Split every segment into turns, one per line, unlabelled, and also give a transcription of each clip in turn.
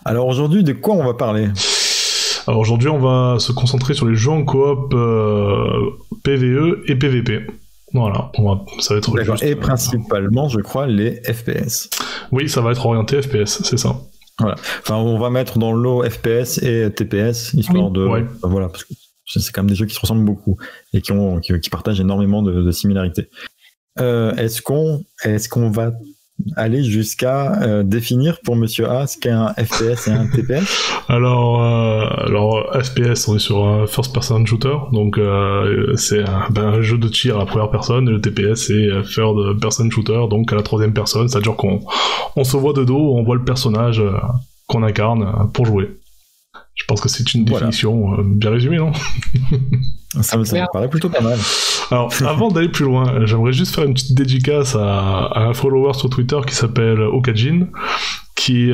Alors aujourd'hui, de quoi on va parler?
Alors aujourd'hui, on va se concentrer sur les jeux en coop PvE et PvP. Voilà, ça va être
D'accord.
juste...
Et principalement, je crois, les FPS.
Oui, ça va être orienté FPS, c'est ça.
Voilà. Enfin, on va mettre dans le lot FPS et TPS, histoire de...
Ouais.
Voilà, parce que c'est quand même des jeux qui se ressemblent beaucoup et qui partagent énormément de similarités. Est-ce qu'on va aller jusqu'à définir pour Monsieur A ce qu'est un FPS et un TPS?
Alors FPS, on est sur un first person shooter, donc c'est un jeu de tir à la première personne, et le TPS c'est third person shooter, donc à la troisième personne, c'est-à-dire qu'on se voit de dos, on voit le personnage qu'on incarne pour jouer. Je pense que c'est une définition bien résumée, non?
Ça me paraît plutôt pas mal.
Alors, avant d'aller plus loin, j'aimerais juste faire une petite dédicace à un follower sur Twitter qui s'appelle Okajin, qui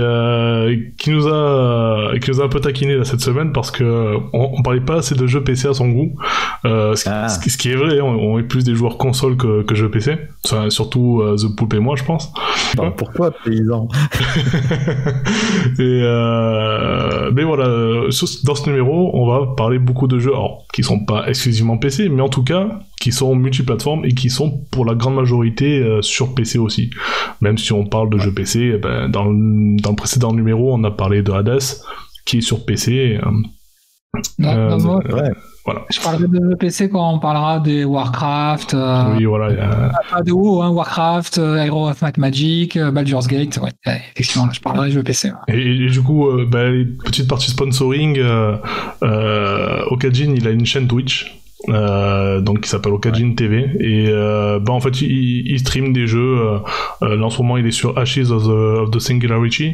nous a un peu taquiné là, cette semaine parce que on parlait pas assez de jeux PC à son goût. Ce qui est vrai, on est plus des joueurs console que jeux PC. Enfin, surtout The Poop et moi, je pense.
Enfin, pourquoi paysan?
Mais voilà, dans ce numéro, on va parler beaucoup de jeux qui sont pas exclusivement PC, mais en tout cas qui sont multiplateformes et qui sont pour la grande majorité sur PC aussi. Même si on parle de jeux PC, dans le précédent numéro, on a parlé de Hades, qui est sur PC.
Moi,
voilà.
je parlerai de PC quand on parlera des Warcraft.
Oui, voilà.
Pas de WoW, hein, Warcraft, Hero of Might Magic, Baldur's Gate. Ouais, effectivement, je parlerai de jeux PC. Ouais.
Et du coup, les petites parties sponsoring, Okajin, il a une chaîne Twitch. Donc qui s'appelle Okajin TV et en fait il stream des jeux. Là en ce moment il est sur Ashes of the Singularity,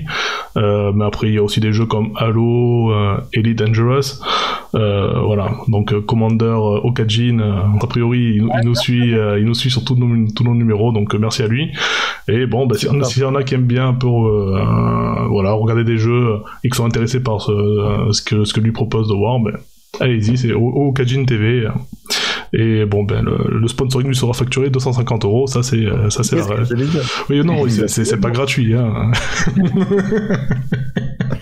mais après il y a aussi des jeux comme Halo, Elite Dangerous, voilà. Donc Commander Okajin, a priori il nous suit sur tous nos numéros, donc merci à lui. Et bon, s'il y en a qui aiment bien un peu regarder des jeux et qui sont intéressés par ce que lui propose de voir, allez-y, c'est Okajin TV. Et bon, le sponsoring lui sera facturé 250€. Ça, c'est la règle. Oui, non, c'est pas gratuit. Hein.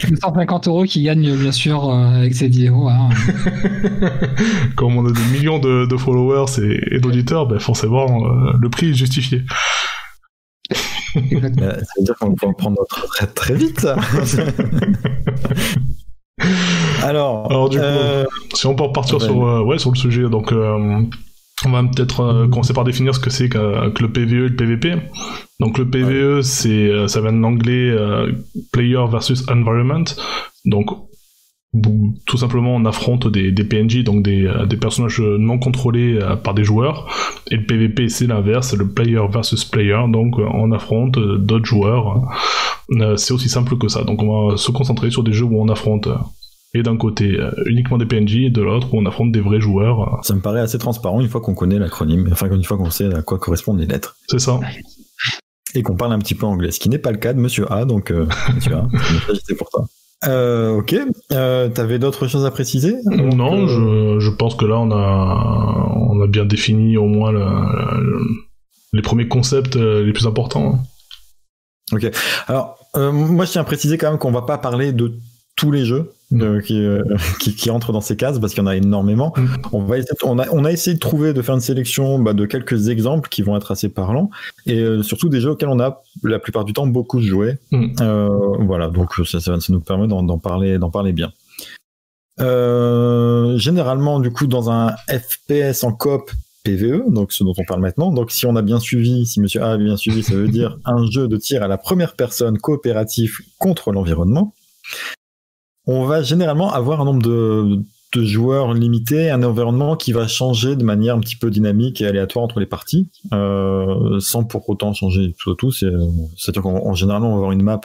250€ qui gagne, bien sûr, avec ses vidéos. Hein.
Comme on a des millions de followers et d'auditeurs, forcément, le prix est justifié.
Ça veut dire qu'on peut prendre notre retraite très vite, ça. Alors
du coup, si on peut repartir sur le sujet, donc on va peut-être commencer par définir ce que c'est que le PvE et le PvP. Donc le PvE, ça vient de l'anglais Player versus Environment. Donc tout simplement on affronte des PNJ, donc des personnages non contrôlés par des joueurs. Et le PvP c'est l'inverse, le Player versus Player, donc on affronte d'autres joueurs. C'est aussi simple que ça. Donc on va se concentrer sur des jeux où on affronte et d'un côté uniquement des PNJ et de l'autre où on affronte des vrais joueurs. Ça
me paraît assez transparent une fois qu'on connaît l'acronyme, enfin une fois qu'on sait à quoi correspondent les lettres.
C'est ça.
Et qu'on parle un petit peu anglais, ce qui n'est pas le cas de Monsieur A, donc Monsieur A, c'est pour toi. Ok, t'avais d'autres choses à préciser?
Non, je pense que là on a bien défini au moins les premiers concepts les plus importants.
Ok, alors moi je tiens à préciser quand même qu'on va pas parler de tous les jeux qui entrent dans ces cases parce qu'il y en a énormément. On a essayé de faire une sélection de quelques exemples qui vont être assez parlants et surtout des jeux auxquels on a la plupart du temps beaucoup joué. Voilà, donc ça nous permet d'en parler bien. Généralement, du coup, dans un FPS en coop PvE, donc ce dont on parle maintenant, donc si Monsieur A a bien suivi, ça veut dire un jeu de tir à la première personne coopératif contre l'environnement. On va généralement avoir un nombre de joueurs limité, un environnement qui va changer de manière un petit peu dynamique et aléatoire entre les parties, sans pour autant changer tout. C'est-à-dire qu'en généralement on va avoir une map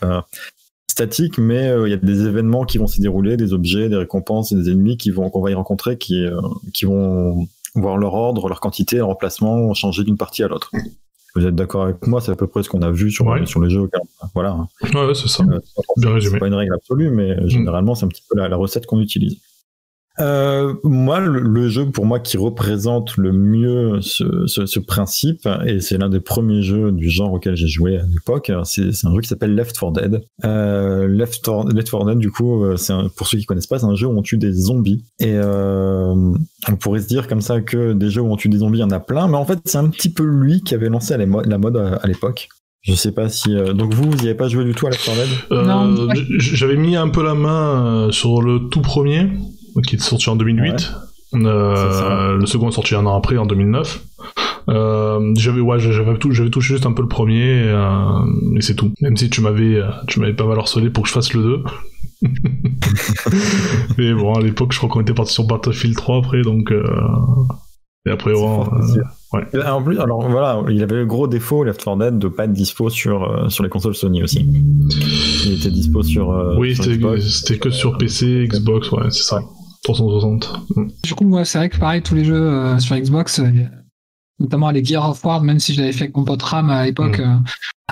statique, mais il y a des événements qui vont s'y dérouler, des objets, des récompenses et des ennemis qu'on va y rencontrer qui vont voir leur ordre, leur quantité, leur emplacement changer d'une partie à l'autre. Vous êtes d'accord avec moi? C'est à peu près ce qu'on a vu sur les jeux. Voilà.
Ouais, c'est ça. Bien résumé.
C'est pas une règle absolue, mais généralement, c'est un petit peu la recette qu'on utilise. Moi, le jeu pour moi qui représente le mieux ce principe, et c'est l'un des premiers jeux du genre auquel j'ai joué à l'époque, c'est un jeu qui s'appelle Left 4 Dead. Left 4 Dead, du coup, pour ceux qui connaissent pas, c'est un jeu où on tue des zombies. Et on pourrait se dire comme ça que des jeux où on tue des zombies, il y en a plein, mais en fait, c'est un petit peu lui qui avait lancé la mode à l'époque. Je sais pas si... Donc vous y avez pas joué du tout à Left 4 Dead?
Non.
J'avais mis un peu la main sur le tout premier, qui est sorti en 2008. Ouais. Le second est sorti un an après, en 2009. J'avais touché juste un peu le premier, et c'est tout. Même si tu m'avais pas mal harcelé pour que je fasse le 2. Mais bon, à l'époque, je crois qu'on était parti sur Battlefield 3 après, donc... Et après, ouais.
En plus, alors voilà, il avait le gros défaut, Left 4 Dead, de pas être dispo sur les consoles Sony aussi. Il était dispo sur...
oui,
sur
c'était que sur PC, Xbox, ouais, c'est ça. 360.
Du coup, moi, c'est vrai que pareil, tous les jeux sur Xbox, notamment les Gears of War, même si je l'avais fait avec mon pote Ram à l'époque,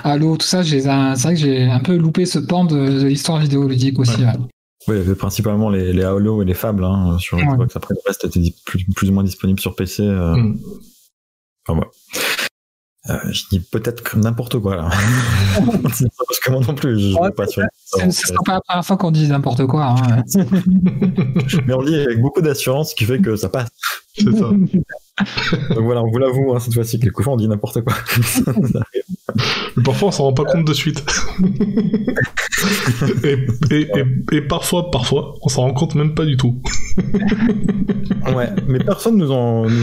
Halo, tout ça, c'est vrai que j'ai un peu loupé ce pan de l'histoire vidéoludique aussi. Ouais.
Oui, il y avait principalement les Halo et les Fables sur Xbox. Après, le reste était plus ou moins disponible sur PC. Enfin, ouais. Je dis peut-être n'importe quoi, là. C'est pas parce que moi non plus, je ne pas sûr.
Ce sera pas la première fois qu'on dit n'importe quoi. Hein.
Mais on dit avec beaucoup d'assurance, ce qui fait que ça passe.
C'est ça.
Donc voilà, on vous l'avoue, cette fois-ci, quelquefois on dit n'importe quoi.
Mais parfois on s'en rend pas compte de suite. et parfois, on s'en rend compte même pas du tout.
Ouais, mais personne nous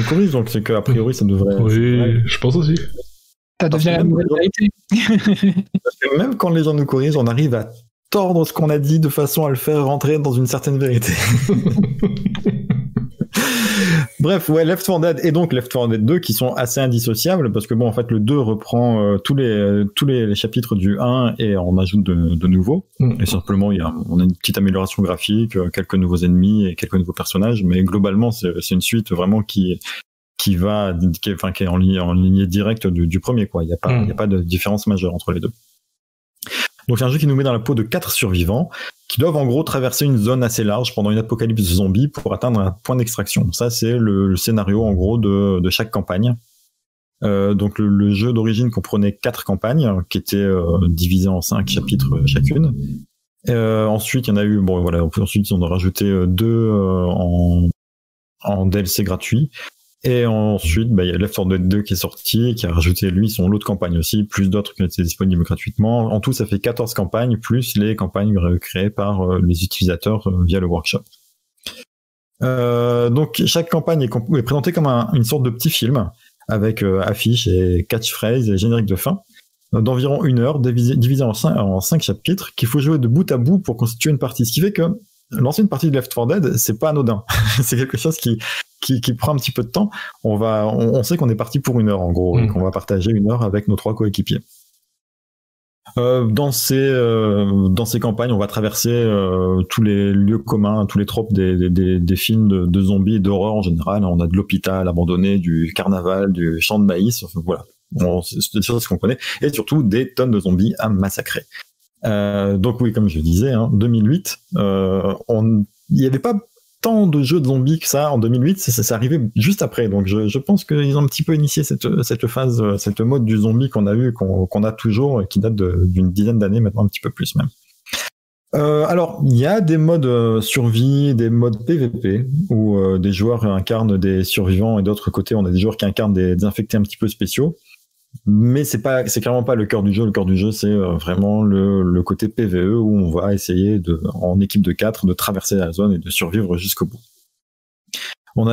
corrige, donc c'est qu'a priori ça devrait...
Oui, je pense aussi.
Ça devient la nouvelle vérité.
Parce que même quand les gens nous corrigent, on arrive à tordre ce qu'on a dit de façon à le faire rentrer dans une certaine vérité. Bref, ouais, Left 4 Dead et donc Left 4 Dead 2 qui sont assez indissociables parce que bon, en fait, le 2 reprend tous les chapitres du 1 et on ajoute de nouveaux. Et simplement, on a une petite amélioration graphique, quelques nouveaux ennemis et quelques nouveaux personnages, mais globalement, c'est une suite vraiment qui est en ligne directe du premier, quoi. Il y a pas de différence majeure entre les deux. Donc c'est un jeu qui nous met dans la peau de 4 survivants qui doivent en gros traverser une zone assez large pendant une apocalypse zombie pour atteindre un point d'extraction. Ça c'est le scénario en gros de chaque campagne. Donc le jeu d'origine comprenait 4 campagnes qui étaient divisées en 5 chapitres chacune. Ensuite il y en a eu ensuite ils en ont rajouté 2 en DLC gratuit. Et ensuite, il y a Left 4 Dead 2 qui est sorti et qui a rajouté, lui, son lot de campagnes aussi, plus d'autres qui étaient disponibles gratuitement. En tout, ça fait 14 campagnes, plus les campagnes créées par les utilisateurs via le workshop. Donc, chaque campagne est présentée comme une sorte de petit film, avec affiches et catchphrases et générique de fin, d'environ 1 heure, divisé en 5 chapitres, qu'il faut jouer de bout à bout pour constituer une partie. Ce qui fait que lancer une partie de Left 4 Dead, c'est pas anodin. C'est quelque chose qui prend un petit peu de temps. On sait qu'on est parti pour 1 heure, en gros, et qu'on va partager 1 heure avec nos 3 coéquipiers. Dans ces campagnes, on va traverser tous les lieux communs, tous les tropes des films de zombies et d'horreur en général. On a de l'hôpital abandonné, du carnaval, du champ de maïs, enfin, voilà. C'est des choses qu'on connaît. Et surtout, des tonnes de zombies à massacrer. Donc oui, comme je le disais, 2008, il n'y avait pas tant de jeux de zombies que ça en 2008, ça arrivait juste après. Donc je pense qu'ils ont un petit peu initié cette phase, cette mode du zombie qu'on a eu, qu'on a toujours, et qui date d'une dizaine d'années maintenant, un petit peu plus même. Alors, il y a des modes survie, des modes PVP, où des joueurs incarnent des survivants et d'autre côté, on a des joueurs qui incarnent des infectés un petit peu spéciaux. Mais c'est clairement pas le cœur du jeu. Le cœur du jeu, c'est vraiment le côté PVE où on va essayer en équipe de 4 de traverser la zone et de survivre jusqu'au bout. On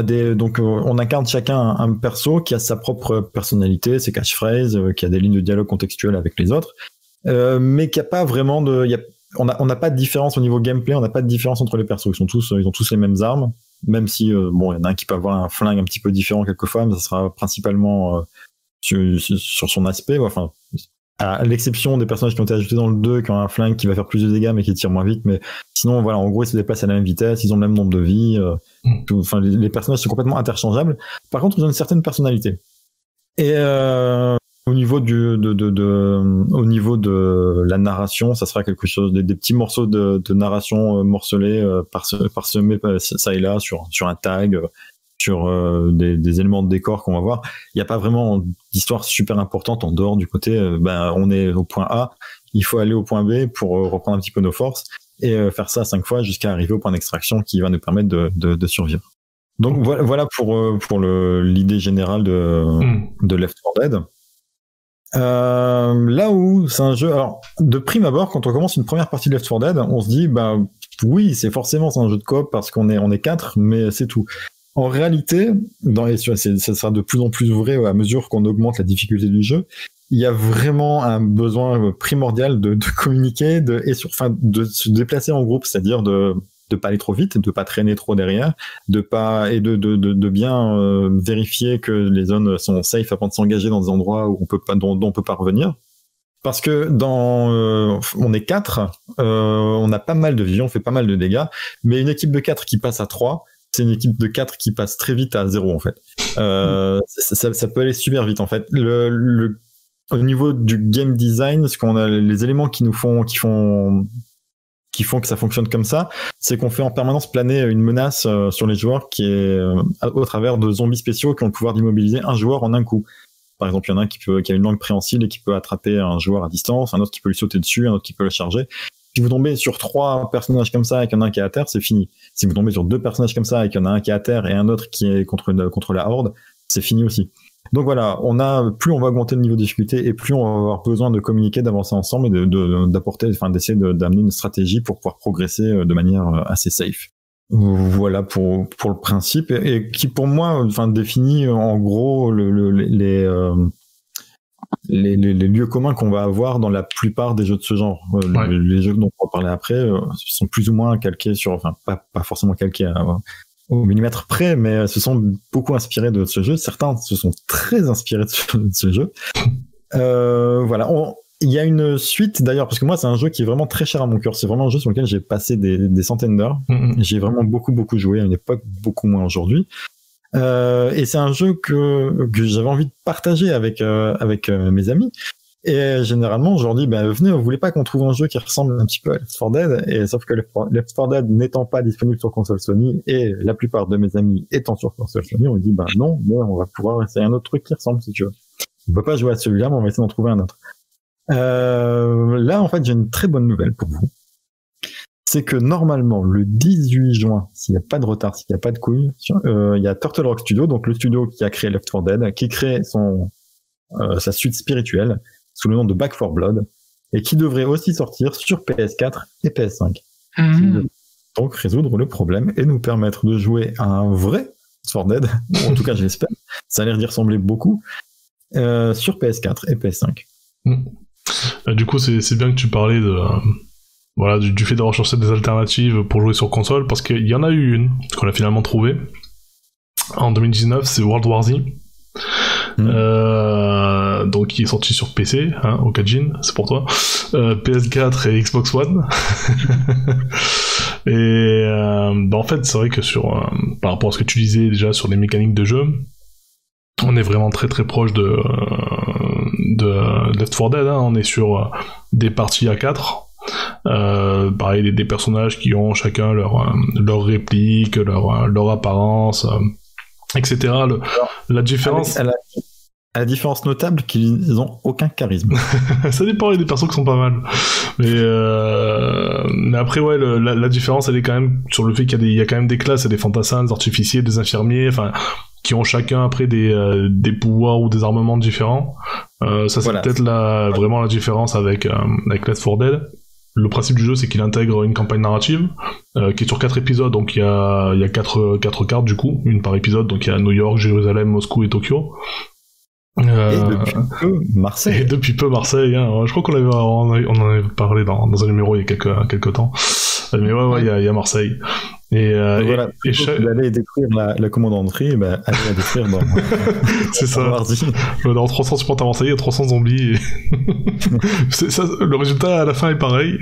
incarne chacun un perso qui a sa propre personnalité, ses catchphrases, qui a des lignes de dialogue contextuelles avec les autres, mais qui a pas vraiment on n'a pas de différence au niveau gameplay, on n'a pas de différence entre les persos. Ils ont tous les mêmes armes, même si il y en a un qui peut avoir un flingue un petit peu différent quelquefois, mais ça sera principalement sur son aspect, enfin, à l'exception des personnages qui ont été ajoutés dans le 2, qui ont un flingue qui va faire plus de dégâts mais qui tire moins vite, mais sinon voilà, en gros ils se déplacent à la même vitesse, ils ont le même nombre de vies, enfin les personnages sont complètement interchangeables. Par contre ils ont une certaine personnalité. Et Au niveau au niveau de la narration, ça sera quelque chose, des petits morceaux de narration morcelés parsemés ça et là sur un tag, sur des éléments de décor qu'on va voir. Il n'y a pas vraiment d'histoire super importante en dehors du côté, on est au point A, il faut aller au point B pour reprendre un petit peu nos forces et faire ça 5 fois jusqu'à arriver au point d'extraction qui va nous permettre de survivre. Donc voilà pour l'idée générale de Left 4 Dead. Là où c'est un jeu, alors de prime abord, quand on commence une première partie de Left 4 Dead, on se dit oui, c'est un jeu de coop parce qu'on est 4, mais c'est tout. En réalité, ça sera de plus en plus vrai à mesure qu'on augmente la difficulté du jeu. Il y a vraiment un besoin primordial de communiquer, de se déplacer en groupe, c'est-à-dire de pas aller trop vite, de pas traîner trop derrière, de bien vérifier que les zones sont safe avant de s'engager dans des endroits où dont on peut pas revenir. Parce que on est 4, on a pas mal de vie, on fait pas mal de dégâts, mais une équipe de 4 qui passe à 3, c'est une équipe de 4 qui passe très vite à 0 en fait. Ça peut aller super vite en fait. Au niveau du game design, les éléments qui font que ça fonctionne comme ça, c'est qu'on fait en permanence planer une menace sur les joueurs qui est au travers de zombies spéciaux qui ont le pouvoir d'immobiliser un joueur en un coup. Par exemple, il y en a un qui a une langue préhensile et qui peut attraper un joueur à distance, un autre qui peut lui sauter dessus, un autre qui peut le charger. Si vous tombez sur 3 personnages comme ça et qu'il y en a un qui est à terre, c'est fini. Si vous tombez sur 2 personnages comme ça et qu'il y en a un qui est à terre et un autre qui est contre la horde, c'est fini aussi. Donc voilà, plus on va augmenter le niveau de difficulté et plus on va avoir besoin de communiquer, d'avancer ensemble et d'essayer d'amener une stratégie pour pouvoir progresser de manière assez safe. Voilà pour le principe et qui pour moi définit en gros les lieux communs qu'on va avoir dans la plupart des jeux de ce genre. Les jeux dont on va parler après sont plus ou moins calqués pas forcément calqués au millimètre près, mais se sont beaucoup inspirés de ce jeu. Certains se sont très inspirés de ce jeu. Voilà. Il y a une suite d'ailleurs, parce que moi c'est un jeu qui est vraiment très cher à mon cœur. C'est vraiment un jeu sur lequel j'ai passé des centaines d'heures. J'ai vraiment beaucoup joué à une époque, beaucoup moins aujourd'hui. Et c'est un jeu que j'avais envie de partager avec mes amis. Et généralement, je leur dis, venez, vous voulez pas qu'on trouve un jeu qui ressemble un petit peu à Left 4 Dead, et sauf que Left 4 Dead n'étant pas disponible sur console Sony, et la plupart de mes amis étant sur console Sony, on dit, non, mais on va pouvoir essayer un autre truc qui ressemble, si tu veux. On peut pas jouer à celui-là, mais on va essayer d'en trouver un autre. Là, en fait, j'ai une très bonne nouvelle pour vous. C'est que normalement, le 18 juin, s'il n'y a pas de retard, s'il n'y a pas de couilles, il y a Turtle Rock Studio, donc le studio qui a créé Left 4 Dead, qui crée sa suite spirituelle, sous le nom de Back 4 Blood, et qui devrait aussi sortir sur PS4 et PS5. Donc résoudre le problème et nous permettre de jouer à un vrai Left 4 Dead, ou en tout cas j'espère, ça a l'air d'y ressembler beaucoup, sur PS4 et PS5.
Du coup c'est bien que tu parlais du fait d'avoir cherché des alternatives pour jouer sur console, parce qu'il y en a eu une qu'on a finalement trouvée en 2019, c'est World War Z. Donc qui est sorti sur PC, Okajin, c'est pour toi, PS4 et Xbox One. Et en fait c'est vrai que par rapport à ce que tu disais déjà sur les mécaniques de jeu, on est vraiment très très proche de Left 4 Dead, on est sur des parties à 4. Pareil, des personnages qui ont chacun leur réplique, leur apparence, etc. La différence...
À la différence notable qu'ils n'ont aucun charisme.
Ça dépend, il y a des persos qui sont pas mal. Mais après, ouais, la différence, elle est quand même sur le fait qu'il y a quand même des classes, et des fantassins, des artificiers, des infirmiers, qui ont chacun après des pouvoirs ou des armements différents. Ça, c'est peut-être vraiment la différence avec Left 4 Dead. Le principe du jeu, c'est qu'il intègre une campagne narrative qui est sur 4 épisodes, donc il y a 4 cartes du coup, une par épisode, donc il y a New York, Jérusalem, Moscou et Tokyo.
Et depuis peu Marseille.
Je crois on en avait parlé dans un numéro il y a quelques temps. Mais ouais, il y a Marseille. Et
voilà, d'aller détruire la commandanterie, allez la détruire dans...
C'est ça. Dans 300 supporters à Marseille, il y a 300 zombies. Le résultat à la fin est pareil.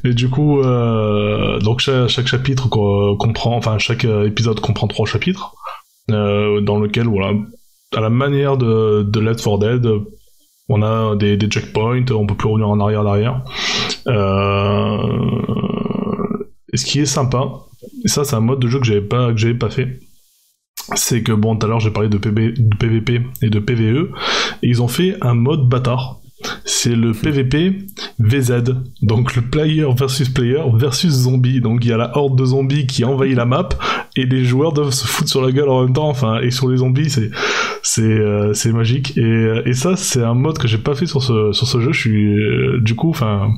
Et du coup, donc chaque chapitre comprend, chaque épisode comprend 3 chapitres. Dans lequel à la manière de Left 4 Dead. On a des checkpoints, on peut plus revenir en arrière derrière. Et ce qui est sympa, et ça c'est un mode de jeu que j'avais pas fait, c'est que bon, tout à l'heure j'ai parlé de PVP et de PVE, et ils ont fait un mode bâtard. C'est le PVP VZ, donc le player versus zombie. Donc il y a la horde de zombies qui envahit la map et les joueurs doivent se foutre sur la gueule en même temps. Enfin, et sur les zombies, c'est magique. Et ça, c'est un mode que j'ai pas fait sur ce jeu. Je suis du coup, enfin,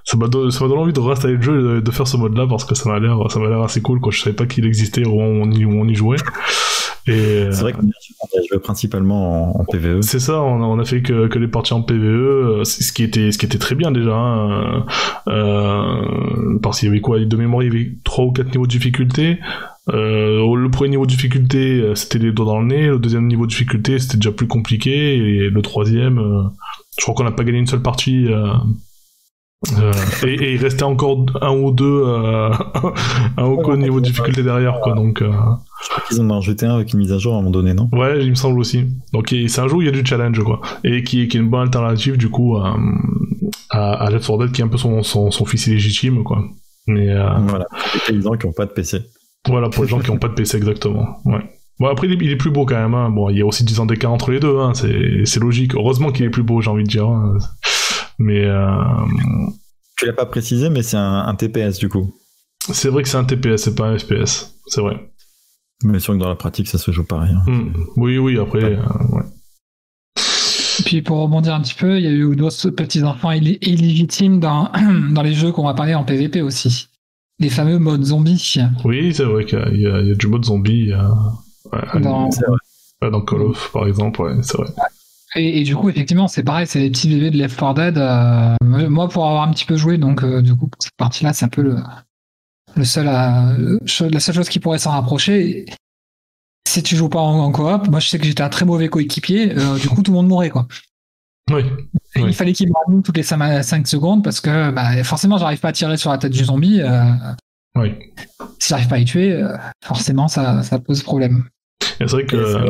ça m'a donné envie de réinstaller le jeu et de faire ce mode-là parce que ça m'a l'air assez cool. Quoi. Je savais pas qu'il existait au moment où on y jouait. Et
c'est vrai qu'on a joué principalement en PvE.
C'est ça, on a fait que les parties en PvE, ce qui était très bien déjà. Hein. Parce qu'il y avait quoi, de mémoire, il y avait 3 ou 4 niveaux de difficulté. Le premier niveau de difficulté, c'était les doigts dans le nez. Le deuxième niveau de difficulté, c'était déjà plus compliqué. Et le troisième, je crois qu'on n'a pas gagné une seule partie. Et il restait encore un ou deux niveau de difficulté derrière, quoi. Donc,
je crois qu'ils en ont rajouté un avec une mise à jour à un moment donné, non?
Ouais, il me semble aussi. Donc c'est un jeu où il y a du challenge, quoi, et qui est une bonne alternative du coup à Left 4 Dead, qui est un peu son fils illégitime, quoi. Mais
voilà, pour les gens qui n'ont pas de PC.
Voilà, pour les gens qui n'ont pas de PC, exactement. Ouais. Bon, après il est plus beau quand même. Hein. Bon, il y a aussi 10 ans d'écart entre les deux. Hein. C'est logique. Heureusement qu'il est plus beau, j'ai envie de dire. Hein. Mais
tu l'as pas précisé, mais c'est un TPS du coup.
C'est vrai que c'est un TPS, c'est pas un FPS. C'est vrai.
Mais sûr que dans la pratique, ça se joue pareil. Hein.
Oui, après, ouais.
Et puis pour rebondir un petit peu, il y a eu d'autres petits enfants illégitimes dans les jeux qu'on va parler en PVP aussi. Les fameux modes zombies.
Oui, c'est vrai qu'il y a du mode zombie. Dans Call of, par exemple, ouais, c'est vrai.
Et du coup, effectivement, c'est pareil, c'est les petits bébés de Left 4 Dead. Moi, pour avoir un petit peu joué, donc du coup, pour cette partie-là, c'est un peu la seule chose qui pourrait s'en rapprocher. Si tu joues pas en coop, moi je sais que j'étais un très mauvais coéquipier, du coup tout le monde mourait, quoi.
Oui.
Il fallait qu'il me ramène toutes les 5 secondes parce que forcément j'arrive pas à tirer sur la tête du zombie.
Oui.
Si j'arrive pas à y tuer, forcément ça pose problème.
Et c'est vrai que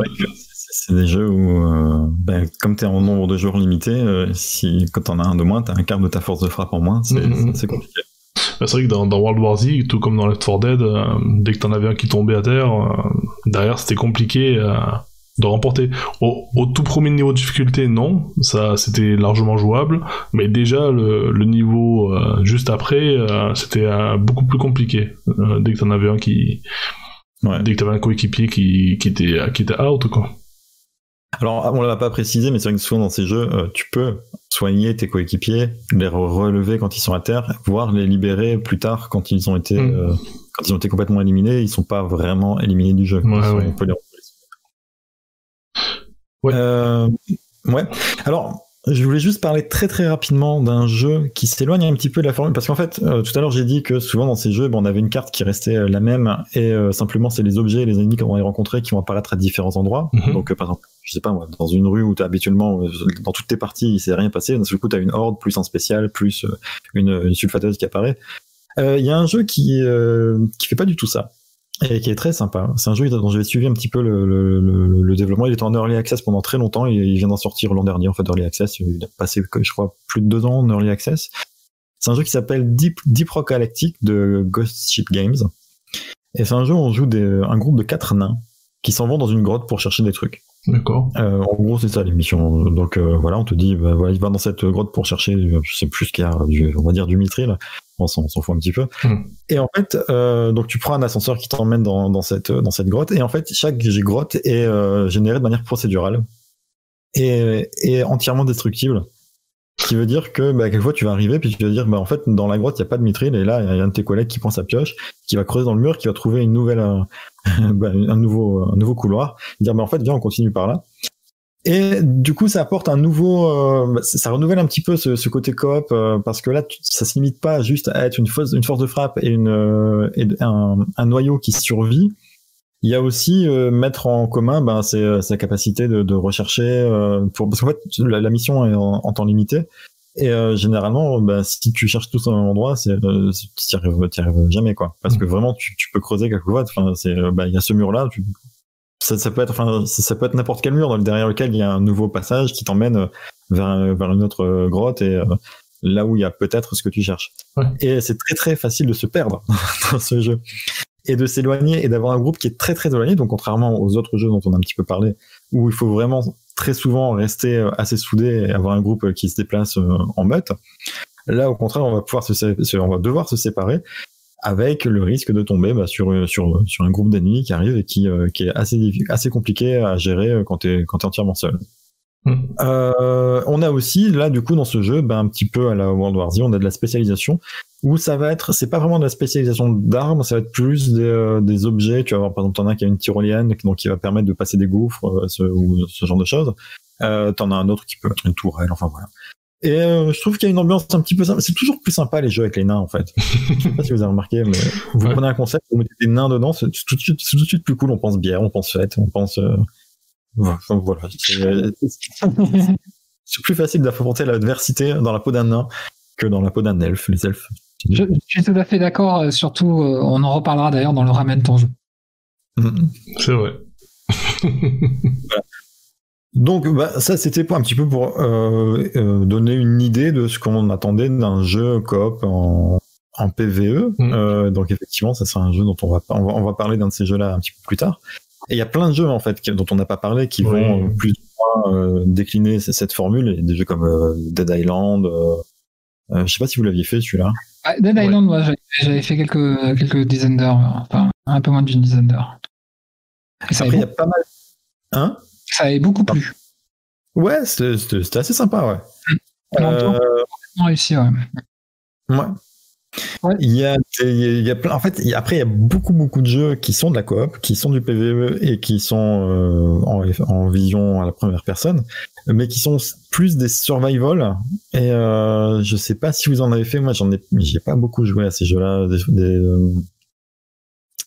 c'est des jeux où, comme tu es en nombre de joueurs limité, quand t'en as un de moins, t'as un quart de ta force de frappe en moins, c'est compliqué.
C'est vrai que dans World War Z, tout comme dans Left 4 Dead, dès que t'en avais un qui tombait à terre, derrière c'était compliqué de remporter. Au tout premier niveau de difficulté, non, ça c'était largement jouable, mais déjà le niveau juste après, c'était beaucoup plus compliqué. Dès que t'en avais un dès que t'avais un coéquipier qui était out, quoi.
Alors, on l'a pas précisé, mais c'est vrai que souvent dans ces jeux, tu peux soigner tes coéquipiers, les relever quand ils sont à terre, voire les libérer plus tard quand ils ont été complètement éliminés. Ils sont pas vraiment éliminés du jeu. On peut les ouais. Alors, je voulais juste parler très très rapidement d'un jeu qui s'éloigne un petit peu de la formule, parce qu'en fait, tout à l'heure j'ai dit que souvent dans ces jeux, on avait une carte qui restait la même, et simplement c'est les objets et les ennemis qu'on va rencontrer qui vont apparaître à différents endroits. Donc par exemple, je sais pas moi, dans une rue où t'as habituellement, dans toutes tes parties, il s'est rien passé, d'un seul coup t'as une horde, plus un spécial, plus une sulfateuse qui apparaît. Il y a un jeu qui fait pas du tout ça. Et qui est très sympa. C'est un jeu dont j'avais suivi un petit peu le développement. Il était en Early Access pendant très longtemps. Il vient d'en sortir l'an dernier, en fait, Early Access. Il a passé, je crois, plus de 2 ans en Early Access. C'est un jeu qui s'appelle Deep Rock Galactic de Ghost Ship Games. Et c'est un jeu où on joue un groupe de 4 nains qui s'en vont dans une grotte pour chercher des trucs.
D'accord.
En gros, c'est ça l'émission. Donc voilà, on te dit, voilà, il va dans cette grotte pour chercher, je sais plus ce qu'il y a, on va dire du mithril. On s'en fout un petit peu. Et en fait, donc tu prends un ascenseur qui t'emmène dans cette grotte, et en fait, chaque grotte est générée de manière procédurale et entièrement destructible. Ce qui veut dire que quelquefois tu vas arriver puis tu vas dire en fait dans la grotte il y a pas de mithril, et là il y a un de tes collègues qui prend sa pioche, qui va creuser dans le mur, qui va trouver une nouvelle un nouveau couloir, dire en fait viens on continue par là. Et du coup, ça apporte un nouveau, ça renouvelle un petit peu ce côté coop, parce que là, ça se limite pas juste à être une force de frappe et un noyau qui survit. Il y a aussi mettre en commun, sa capacité de rechercher, parce qu'en fait, la mission est en temps limité. Et généralement, si tu cherches tous au même endroit, t'y arrives jamais, quoi. Parce que vraiment, tu peux creuser quelquefois. Enfin, il y a ce mur-là. ça peut être n'importe quel mur derrière lequel il y a un nouveau passage qui t'emmène vers une autre grotte et là où il y a peut-être ce que tu cherches.
Ouais.
Et c'est très très facile de se perdre dans ce jeu et de s'éloigner et d'avoir un groupe qui est très très éloigné. Donc contrairement aux autres jeux dont on a un petit peu parlé, où il faut vraiment très souvent rester assez soudé et avoir un groupe qui se déplace en meute, là au contraire on va devoir se séparer, avec le risque de tomber sur un groupe d'ennemis qui arrive et qui est assez compliqué à gérer quand t'es entièrement seul. On a aussi là du coup dans ce jeu un petit peu à la World War Z, on a de la spécialisation où c'est pas vraiment de la spécialisation d'armes, ça va être plus des objets. Tu vas avoir par exemple, t'en as qui a une tyrolienne donc qui va permettre de passer des gouffres ou ce genre de choses. T'en as un autre qui peut être une tourelle, enfin voilà. Et je trouve qu'il y a une ambiance un petit peu sympa. C'est toujours plus sympa les jeux avec les nains en fait. Je sais pas si vous avez remarqué, mais vous prenez un concept, vous mettez des nains dedans, c'est tout de suite plus cool. On pense bière, on pense fête, on pense voilà. C'est plus facile d'affronter l'adversité dans la peau d'un nain que dans la peau d'un elfe. Les elfes.
Je suis tout à fait d'accord. Surtout, on en reparlera d'ailleurs dans le Ramène ton jeu.
C'est vrai.
Voilà. Donc ça c'était un petit peu pour donner une idée de ce qu'on attendait d'un jeu coop en PvE. Donc effectivement ça sera un jeu dont on va parler d'un de ces jeux-là un petit peu plus tard. Et il y a plein de jeux en fait dont on n'a pas parlé qui vont plus ou moins décliner cette formule. Il y a des jeux comme Dead Island. Je sais pas si vous l'aviez fait celui-là.
Dead Island, moi j'avais fait quelques dizaines d'heures, enfin un peu moins d'une dizaine d'heures.
Après il y a pas mal. Hein?
Ça avait beaucoup plu.
Ouais, c'était assez sympa, ouais.
Réussi, ouais.
Ouais. Il y a plein. En fait, après, il y a beaucoup de jeux qui sont de la coop, qui sont du PvE et qui sont en vision à la première personne, mais qui sont plus des survival. Et je sais pas si vous en avez fait. Moi, j'ai pas beaucoup joué à ces jeux-là.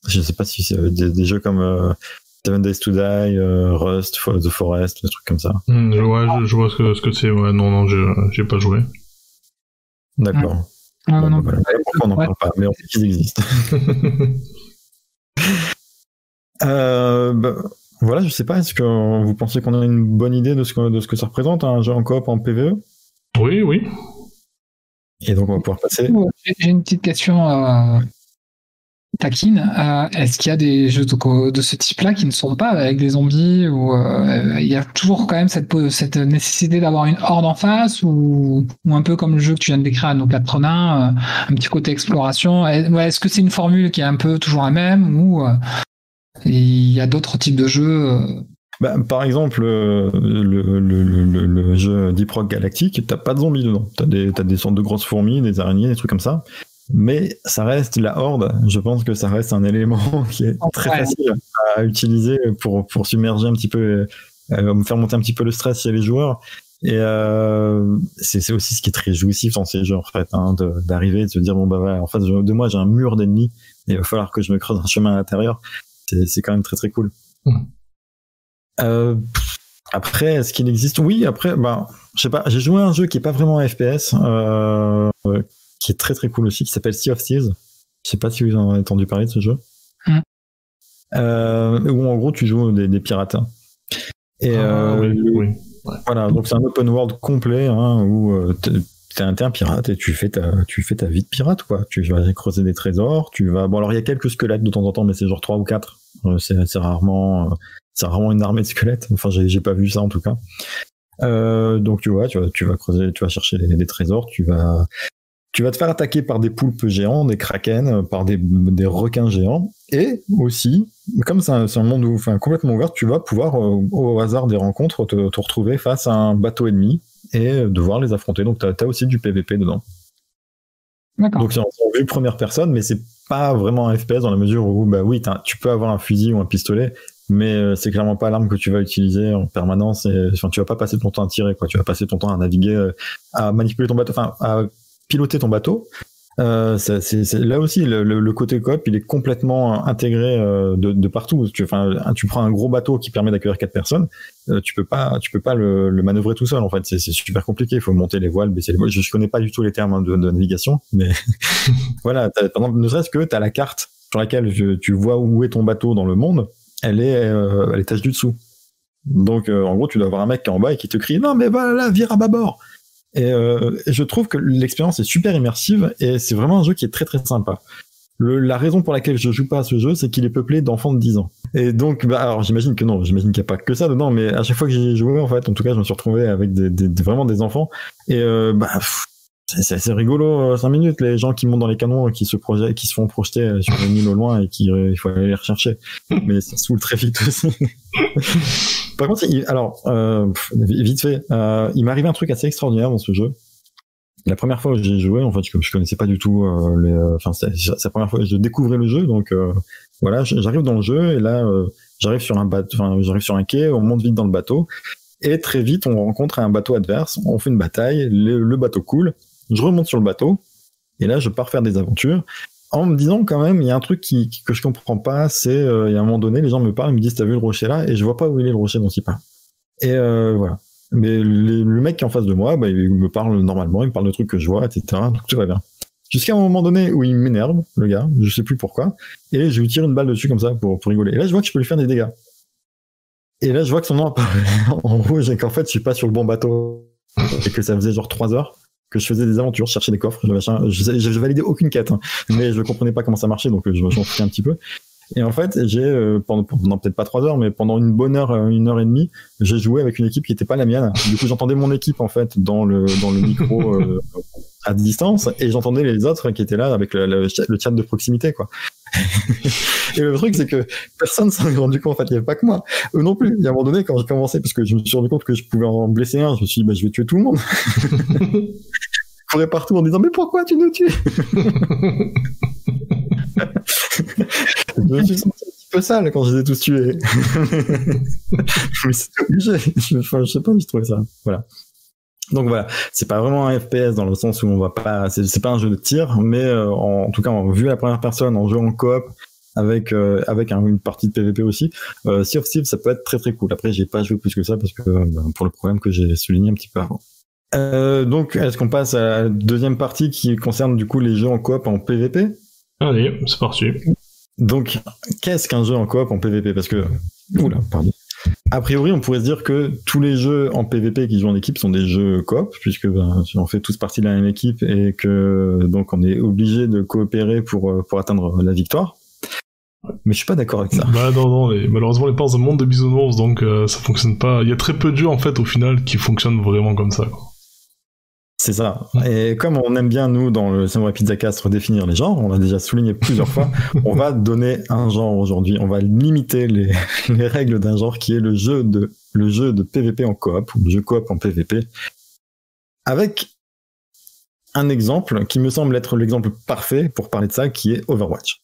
Je sais pas si c'est des jeux comme 7 Days to Die, Rust, The Forest, des trucs comme ça.
Je vois ce que c'est. Ouais, non, j'ai pas joué.
D'accord.
Non.
Voilà. Pourquoi on n'en parle pas? Mais on sait qu'ils existent. Voilà, je sais pas, est-ce que vous pensez qu'on a une bonne idée de ce que ça représente, un jeu en coop en PvE?
Oui.
Et donc on va pouvoir passer.
J'ai une petite question taquine. Est-ce qu'il y a des jeux de ce type-là qui ne sont pas avec des zombies ou il y a toujours quand même cette nécessité d'avoir une horde en face ou un peu comme le jeu que tu viens de décrire à nos 4 nains, un petit côté exploration. Est-ce que c'est une formule qui est un peu toujours la même ou il y a d'autres types de jeux
par exemple, le jeu Deep Rock Galactic, t'as pas de zombies dedans. T'as des sortes de grosses fourmis, des araignées, des trucs comme ça. Mais ça reste la horde. Je pense que ça reste un élément qui est très facile à utiliser pour submerger un petit peu, faire monter un petit peu le stress chez les joueurs. Et c'est aussi ce qui est très jouissif dans ces jeux en fait, d'arriver et de se dire en face de moi j'ai un mur d'ennemis et il va falloir que je me creuse un chemin à l'intérieur. C'est quand même très très cool. Après, est-ce qu'il existe? Oui. Après, je sais pas. J'ai joué à un jeu qui est pas vraiment un FPS. Qui est très très cool aussi, qui s'appelle Sea of Thieves. Je sais pas si vous en avez entendu parler de ce jeu. Où en gros tu joues des pirates. Et
oui.
Voilà, donc c'est un open world complet où t'es un pirate et tu fais ta vie de pirate quoi. Tu vas creuser des trésors, alors il y a quelques squelettes de temps en temps, mais c'est genre 3 ou 4. C'est rarement une armée de squelettes. Enfin j'ai pas vu ça en tout cas. Donc tu vas creuser, tu vas chercher des trésors, tu vas te faire attaquer par des poulpes géants, des kraken, par des requins géants. Et aussi, comme c'est un monde complètement ouvert, tu vas pouvoir, au hasard des rencontres, te retrouver face à un bateau ennemi et devoir les affronter. Donc, t'as aussi du PVP dedans.
D'accord.
Donc, c'est en vue première personne, mais c'est pas vraiment un FPS dans la mesure où, tu peux avoir un fusil ou un pistolet, mais c'est clairement pas l'arme que tu vas utiliser en permanence. Tu vas pas passer ton temps à tirer, quoi. Tu vas passer ton temps à naviguer, à manipuler ton bateau, à piloter ton bateau. C'est là aussi le côté coop, il est complètement intégré de partout. Tu prends un gros bateau qui permet d'accueillir 4 personnes, tu peux pas le manœuvrer tout seul en fait. C'est super compliqué. Il faut monter les voiles, baisser les voiles. Je connais pas du tout les termes de navigation, mais voilà. Par exemple, ne serait-ce que t'as la carte sur laquelle tu vois où est ton bateau dans le monde. elle est tâche du dessous. Donc, en gros, tu dois avoir un mec qui est en bas et qui te crie « Non, mais voilà, vire à bâbord !» Et je trouve que l'expérience est super immersive et c'est vraiment un jeu qui est très très sympa. La raison pour laquelle je joue pas à ce jeu, c'est qu'il est peuplé d'enfants de 10 ans. Et donc, alors j'imagine qu'il n'y a pas que ça dedans, mais à chaque fois que j'y ai joué, en fait, en tout cas, je me suis retrouvé avec vraiment des enfants. Et c'est rigolo, 5 minutes, les gens qui montent dans les canons et qui se font projeter sur une île au loin et il faut aller les rechercher. Mais ça saoule très vite aussi. Par contre, vite fait, il m'est arrivé un truc assez extraordinaire dans ce jeu. La première fois que j'ai joué, en fait, je connaissais pas du tout c'est la première fois que je découvrais le jeu, donc voilà, j'arrive dans le jeu et là, j'arrive sur un quai, on monte vite dans le bateau et très vite on rencontre un bateau adverse, on fait une bataille, le bateau coule, je remonte sur le bateau et là je pars faire des aventures en me disant quand même, il y a un truc que je comprends pas, c'est il y a un moment donné, les gens me parlent, ils me disent t'as vu le rocher là et je vois pas où il est le rocher dont il parle. Et voilà. Mais le mec qui est en face de moi, il me parle normalement, il me parle de trucs que je vois, etc. Donc tout va bien. Jusqu'à un moment donné où il m'énerve, le gars, je sais plus pourquoi, et je lui tire une balle dessus comme ça pour rigoler. Et là, je vois que je peux lui faire des dégâts. Et là, je vois que son nom apparaît en rouge et qu'en fait, je suis pas sur le bon bateau. Et que ça faisait genre 3 heures que je faisais des aventures, je cherchais des coffres, je validais aucune quête, hein, mais je comprenais pas comment ça marchait, donc je m'en foutais un petit peu. Et en fait, j'ai pendant peut-être pas 3 heures, mais pendant une bonne heure, 1 heure et demie, j'ai joué avec une équipe qui était pas la mienne. Du coup, j'entendais mon équipe en fait dans le micro à distance, et j'entendais les autres qui étaient là avec le chat de proximité, quoi. Et le truc, c'est que personne s'en est rendu compte. En fait, il y avait pas que moi. Eux non plus. Il y a un moment donné, quand j'ai commencé, parce que je me suis rendu compte que je pouvais en blesser un, je me suis dit, je vais tuer tout le monde. Je courais partout en disant, mais pourquoi tu nous tues? Je me suis senti un petit peu sale quand je les ai tous tués. Mais c'était obligé. Je sais pas, je trouvais ça. Voilà. Donc voilà, c'est pas vraiment un FPS dans le sens où on va pas, c'est pas un jeu de tir, mais en tout cas, vu à la première personne, en jeu en coop, avec une partie de PVP aussi, Sea of Thieves, ça peut être très très cool. Après, j'ai pas joué plus que ça parce que pour le problème que j'ai souligné un petit peu avant. Donc, est-ce qu'on passe à la deuxième partie qui concerne du coup les jeux en coop en PVP?
Allez, c'est parti.
Donc, qu'est-ce qu'un jeu en coop en PVP? Parce que, oula, pardon. A priori, on pourrait se dire que tous les jeux en PVP qui jouent en équipe sont des jeux coop, puisque on fait tous partie de la même équipe et que donc on est obligé de coopérer pour atteindre la victoire. Mais je suis pas d'accord avec ça.
Non, malheureusement les dans un monde de bisounours, donc ça fonctionne pas. Il y a très peu de jeux en fait au final qui fonctionnent vraiment comme ça, quoi.
C'est ça. Et comme on aime bien, nous, dans le Samurai Pizza Cast, redéfinir les genres, on l'a déjà souligné plusieurs fois, on va donner un genre aujourd'hui. On va limiter les règles d'un genre qui est le jeu de PVP en coop, ou le jeu coop en PVP, avec un exemple qui me semble être l'exemple parfait pour parler de ça, qui est Overwatch.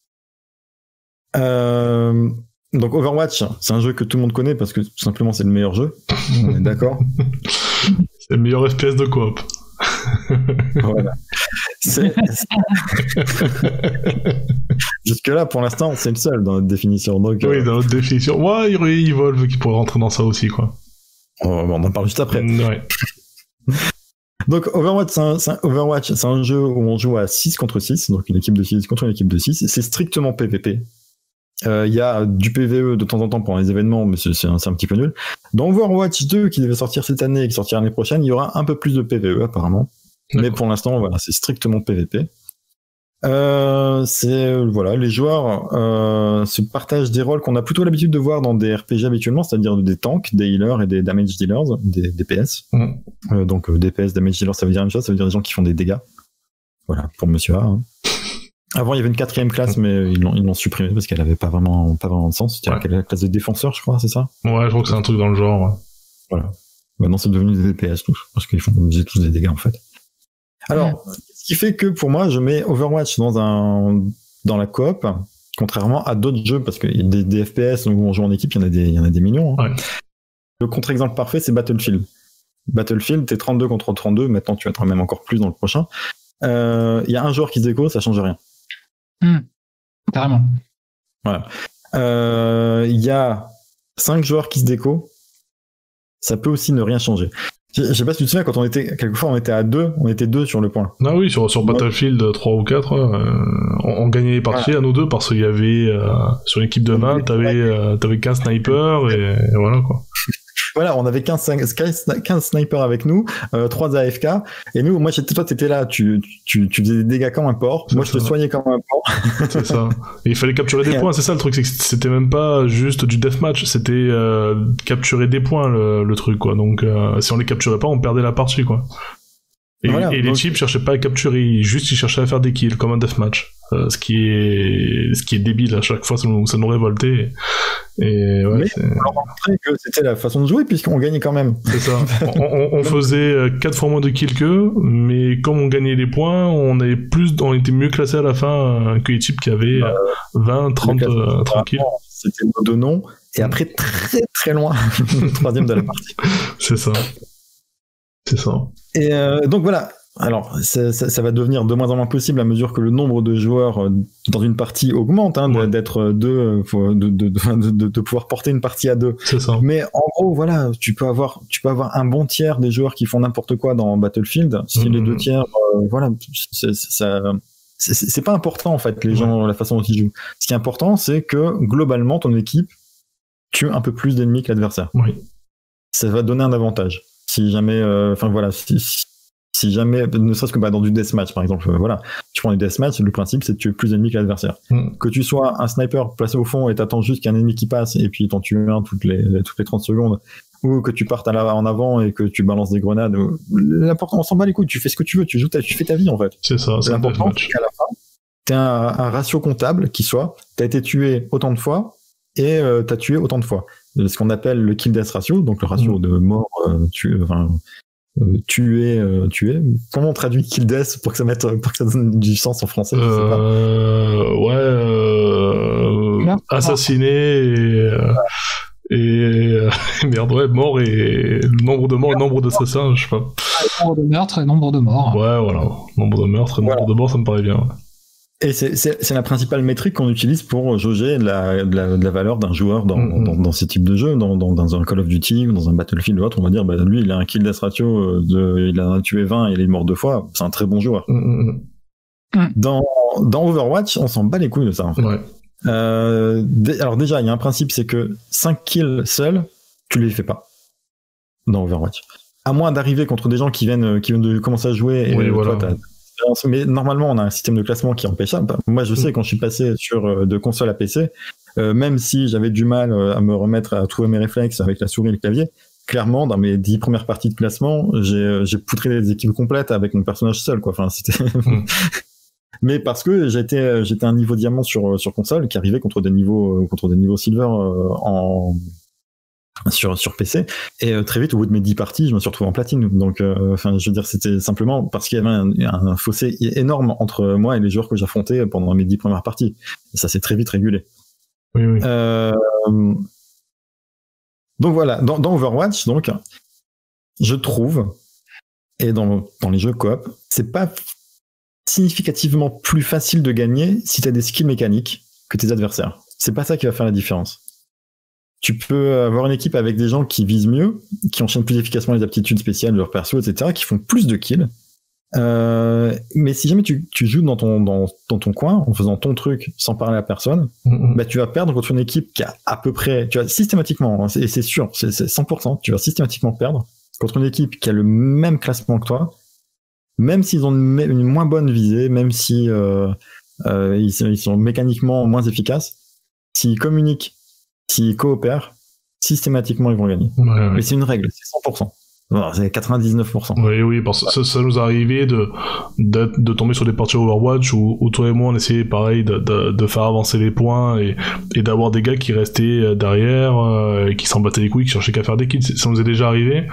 Donc Overwatch, c'est un jeu que tout le monde connaît parce que tout simplement c'est le meilleur jeu. On est d'accord?
C'est le meilleur FPS de coop.
Voilà. Jusque-là, pour l'instant, c'est le seul dans notre définition. Donc,
oui, dans notre définition. Ouais, il y a Evolve qui pourrait rentrer dans ça aussi, quoi.
On en parle juste après.
Ouais.
Donc, Overwatch, c'est un jeu où on joue à 6 contre 6, donc une équipe de 6 contre une équipe de 6. C'est strictement PVP. Il y a du PVE de temps en temps pendant les événements, mais c'est un petit peu nul. Dans Overwatch 2, qui devait sortir cette année et qui sortira l'année prochaine, il y aura un peu plus de PVE apparemment. D'accord. Mais pour l'instant, voilà, c'est strictement PVP. Les joueurs se partagent des rôles qu'on a plutôt l'habitude de voir dans des RPG habituellement, c'est-à-dire des tanks, des healers et des damage dealers, des DPS. Donc DPS, damage dealers, ça veut dire la même chose, ça veut dire des gens qui font des dégâts. Voilà, pour Monsieur A. Hein. Avant, il y avait une 4e classe, mais ils l'ont supprimée parce qu'elle avait pas vraiment de sens. C'est-à-dire qu'elle est la classe de défenseur, je crois, c'est ça?
Ouais, je crois que c'est un truc dans le genre. Ouais.
Voilà. Maintenant, c'est devenu des DPS tous, parce qu'ils font tous des dégâts en fait. Alors, ce qui fait que pour moi, je mets Overwatch dans la coop, contrairement à d'autres jeux, parce que des FPS où on joue en équipe, il y en a des millions. Hein. Ouais. Le contre-exemple parfait, c'est Battlefield. Battlefield, t'es 32 contre 32, maintenant tu vas être même encore plus dans le prochain. Il y a un joueur qui se déco, ça change rien.
Carrément.
Voilà. Il y a 5 joueurs qui se déco, ça peut aussi ne rien changer. Je sais pas si tu te souviens, quelquefois on était à 2, on était 2 sur le point.
Ah oui, sur Battlefield 3 ou 4, on gagnait les parties à nous deux parce qu'il y avait, sur l'équipe de 20, t'avais 15 snipers et voilà quoi.
Voilà, on avait 15 snipers avec nous, 3 AFK, et nous, toi t'étais là, tu faisais des dégâts comme un porc, moi je te soignais comme un porc.
C'est ça. Et il fallait capturer des points, c'est ça le truc, c'est que c'était même pas juste du deathmatch, c'était capturer des points le truc quoi, donc si on les capturait pas, on perdait la partie quoi. Et, voilà, et les types cherchaient pas à capturer, ils cherchaient à faire des kills comme un deathmatch. Ce qui est débile à chaque fois, ça nous révoltait. Et ouais,
mais on leur montrait que c'était la façon de jouer puisqu'on gagnait quand même.
C'est ça. on faisait 4 fois moins de kills qu'eux, mais comme on gagnait les points, on était mieux classés à la fin que les types qui avaient 20, 30 kills.
C'était nos deux noms, et après très très loin, le troisième de la partie.
C'est ça.
Et donc voilà. Alors, ça va devenir de moins en moins possible à mesure que le nombre de joueurs dans une partie augmente, d'être deux, de pouvoir porter une partie à 2.
C'est ça.
Mais en gros, voilà, tu peux avoir un bon tiers des joueurs qui font n'importe quoi dans Battlefield. Si les 2 tiers, voilà, c'est pas important en fait, les gens, la façon dont ils jouent. Ce qui est important, c'est que globalement, ton équipe tue un peu plus d'ennemis que l'adversaire.
Oui.
Ça va donner un avantage. Si jamais, si jamais, ne serait-ce que dans du deathmatch par exemple, voilà, tu prends du deathmatch, le principe c'est de tuer plus d'ennemis que l'adversaire. Que tu sois un sniper placé au fond et t'attends juste qu'un ennemi qui passe et puis t'en tues un toutes les 30 secondes, ou que tu partes en avant et que tu balances des grenades, l'important, on s'en bat les couilles, tu fais ce que tu veux, tu fais ta vie en fait.
C'est ça, c'est
l'important, c'est qu'à la fin, t'as un ratio comptable qui soit, t'as été tué autant de fois et t'as tué autant de fois. Ce qu'on appelle le kill death ratio, donc le ratio de mort tuer. Comment on traduit kill death pour que ça donne du sens en français? Je sais
pas. Assassiné et merde, mort et le nombre de morts et nombre d'assassins, je sais pas.
Nombre de meurtres et nombre de morts.
Ouais, voilà. Nombre de meurtres et nombre de morts, ça me paraît bien.
Et c'est la principale métrique qu'on utilise pour jauger la valeur d'un joueur dans ce type de jeu, dans un Call of Duty ou dans un Battlefield ou autre. On va dire, lui, il a un kill death ratio il a tué 20 et il est mort 2 fois. C'est un très bon joueur. Dans Overwatch, on s'en bat les couilles de ça, en fait.
Ouais.
Alors déjà, il y a un principe, c'est que 5 kills seuls, tu les fais pas dans Overwatch. À moins d'arriver contre des gens qui viennent de commencer à jouer et
voilà.
toi, mais normalement on a un système de classement qui empêche ça. Moi je sais, quand je suis passé de console à PC, même si j'avais du mal à me remettre à trouver mes réflexes avec la souris et le clavier, clairement dans mes 10 premières parties de classement j'ai poutré des équipes complètes avec mon personnage seul quoi. Enfin c'était mais parce que j'étais un niveau diamant sur console qui arrivait contre des niveaux silver sur PC, et très vite au bout de mes 10 parties je me suis retrouvé en platine. Donc je veux dire, c'était simplement parce qu'il y avait un fossé énorme entre moi et les joueurs que j'affrontais pendant mes 10 premières parties, et ça s'est très vite régulé.
Oui.
Donc voilà, dans Overwatch, donc je trouve, et dans les jeux coop, c'est pas significativement plus facile de gagner si t'as des skills mécaniques que tes adversaires. C'est pas ça qui va faire la différence. Tu peux avoir une équipe avec des gens qui visent mieux, qui enchaînent plus efficacement les aptitudes spéciales de leur perso, etc., qui font plus de kills. Mais si jamais tu joues dans ton coin, en faisant ton truc, sans parler à personne, bah tu vas perdre contre une équipe qui a à peu près, tu vas systématiquement, et c'est sûr, c'est 100%, tu vas systématiquement perdre contre une équipe qui a le même classement que toi, même s'ils ont une moins bonne visée, même si ils sont mécaniquement moins efficaces, s'ils communiquent, s'ils coopèrent, systématiquement ils vont gagner.
Ouais.
Mais c'est une règle, c'est 100%. Non, c'est 99%.
Oui, parce que ça nous arrivait de tomber sur des parties Overwatch où toi et moi on essayait pareil de faire avancer les points et d'avoir des gars qui restaient derrière, qui s'en battaient les couilles, qui cherchaient qu'à faire des kills. Ça nous est déjà arrivé.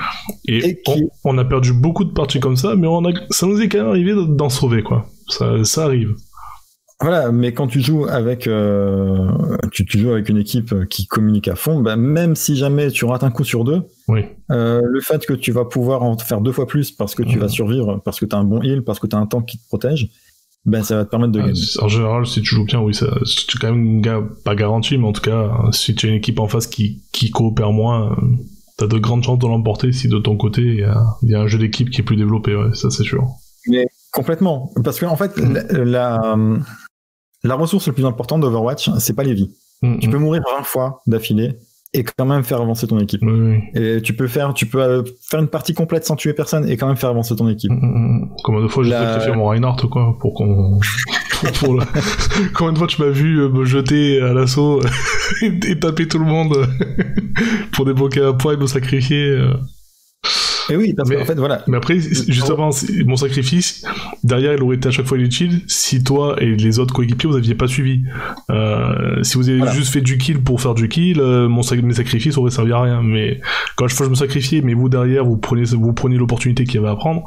Et on a perdu beaucoup de parties comme ça, mais ça nous est quand même arrivé d'en sauver, quoi. Ça arrive.
Voilà, mais quand tu joues avec tu joues avec une équipe qui communique à fond, bah même si jamais tu rates un coup sur deux,
oui.
Le fait que tu vas pouvoir en faire 2 fois plus parce que tu vas survivre, parce que tu as un bon heal, parce que tu as un tank qui te protège, ben ça va te permettre de gagner.
En général, si tu joues bien, oui, c'est quand même pas garanti, mais en tout cas, si tu as une équipe en face qui coopère moins, t'as de grandes chances de l'emporter si de ton côté il y a un jeu d'équipe qui est plus développé, ouais, ça c'est sûr.
Mais complètement, parce que en fait, la ressource la plus importante d'Overwatch, c'est pas les vies. Tu peux mourir 20 fois d'affilée et quand même faire avancer ton équipe. Et tu peux faire une partie complète sans tuer personne et quand même faire avancer ton équipe.
Combien de fois j'ai sacrifié mon Reinhardt, quoi, pour qu'on... Combien de fois tu m'as vu me jeter à l'assaut et taper tout le monde pour débloquer un point et me sacrifier.
Et oui, parce qu'en fait, voilà.
Mais après, justement, mon sacrifice, derrière, il aurait été à chaque fois inutile si toi et les autres coéquipiers, vous aviez pas suivi. Si vous avez juste fait du kill pour faire du kill, mes sacrifices auraient servi à rien. Mais quand je me sacrifiais, mais vous derrière, vous preniez l'opportunité qu'il y avait à prendre,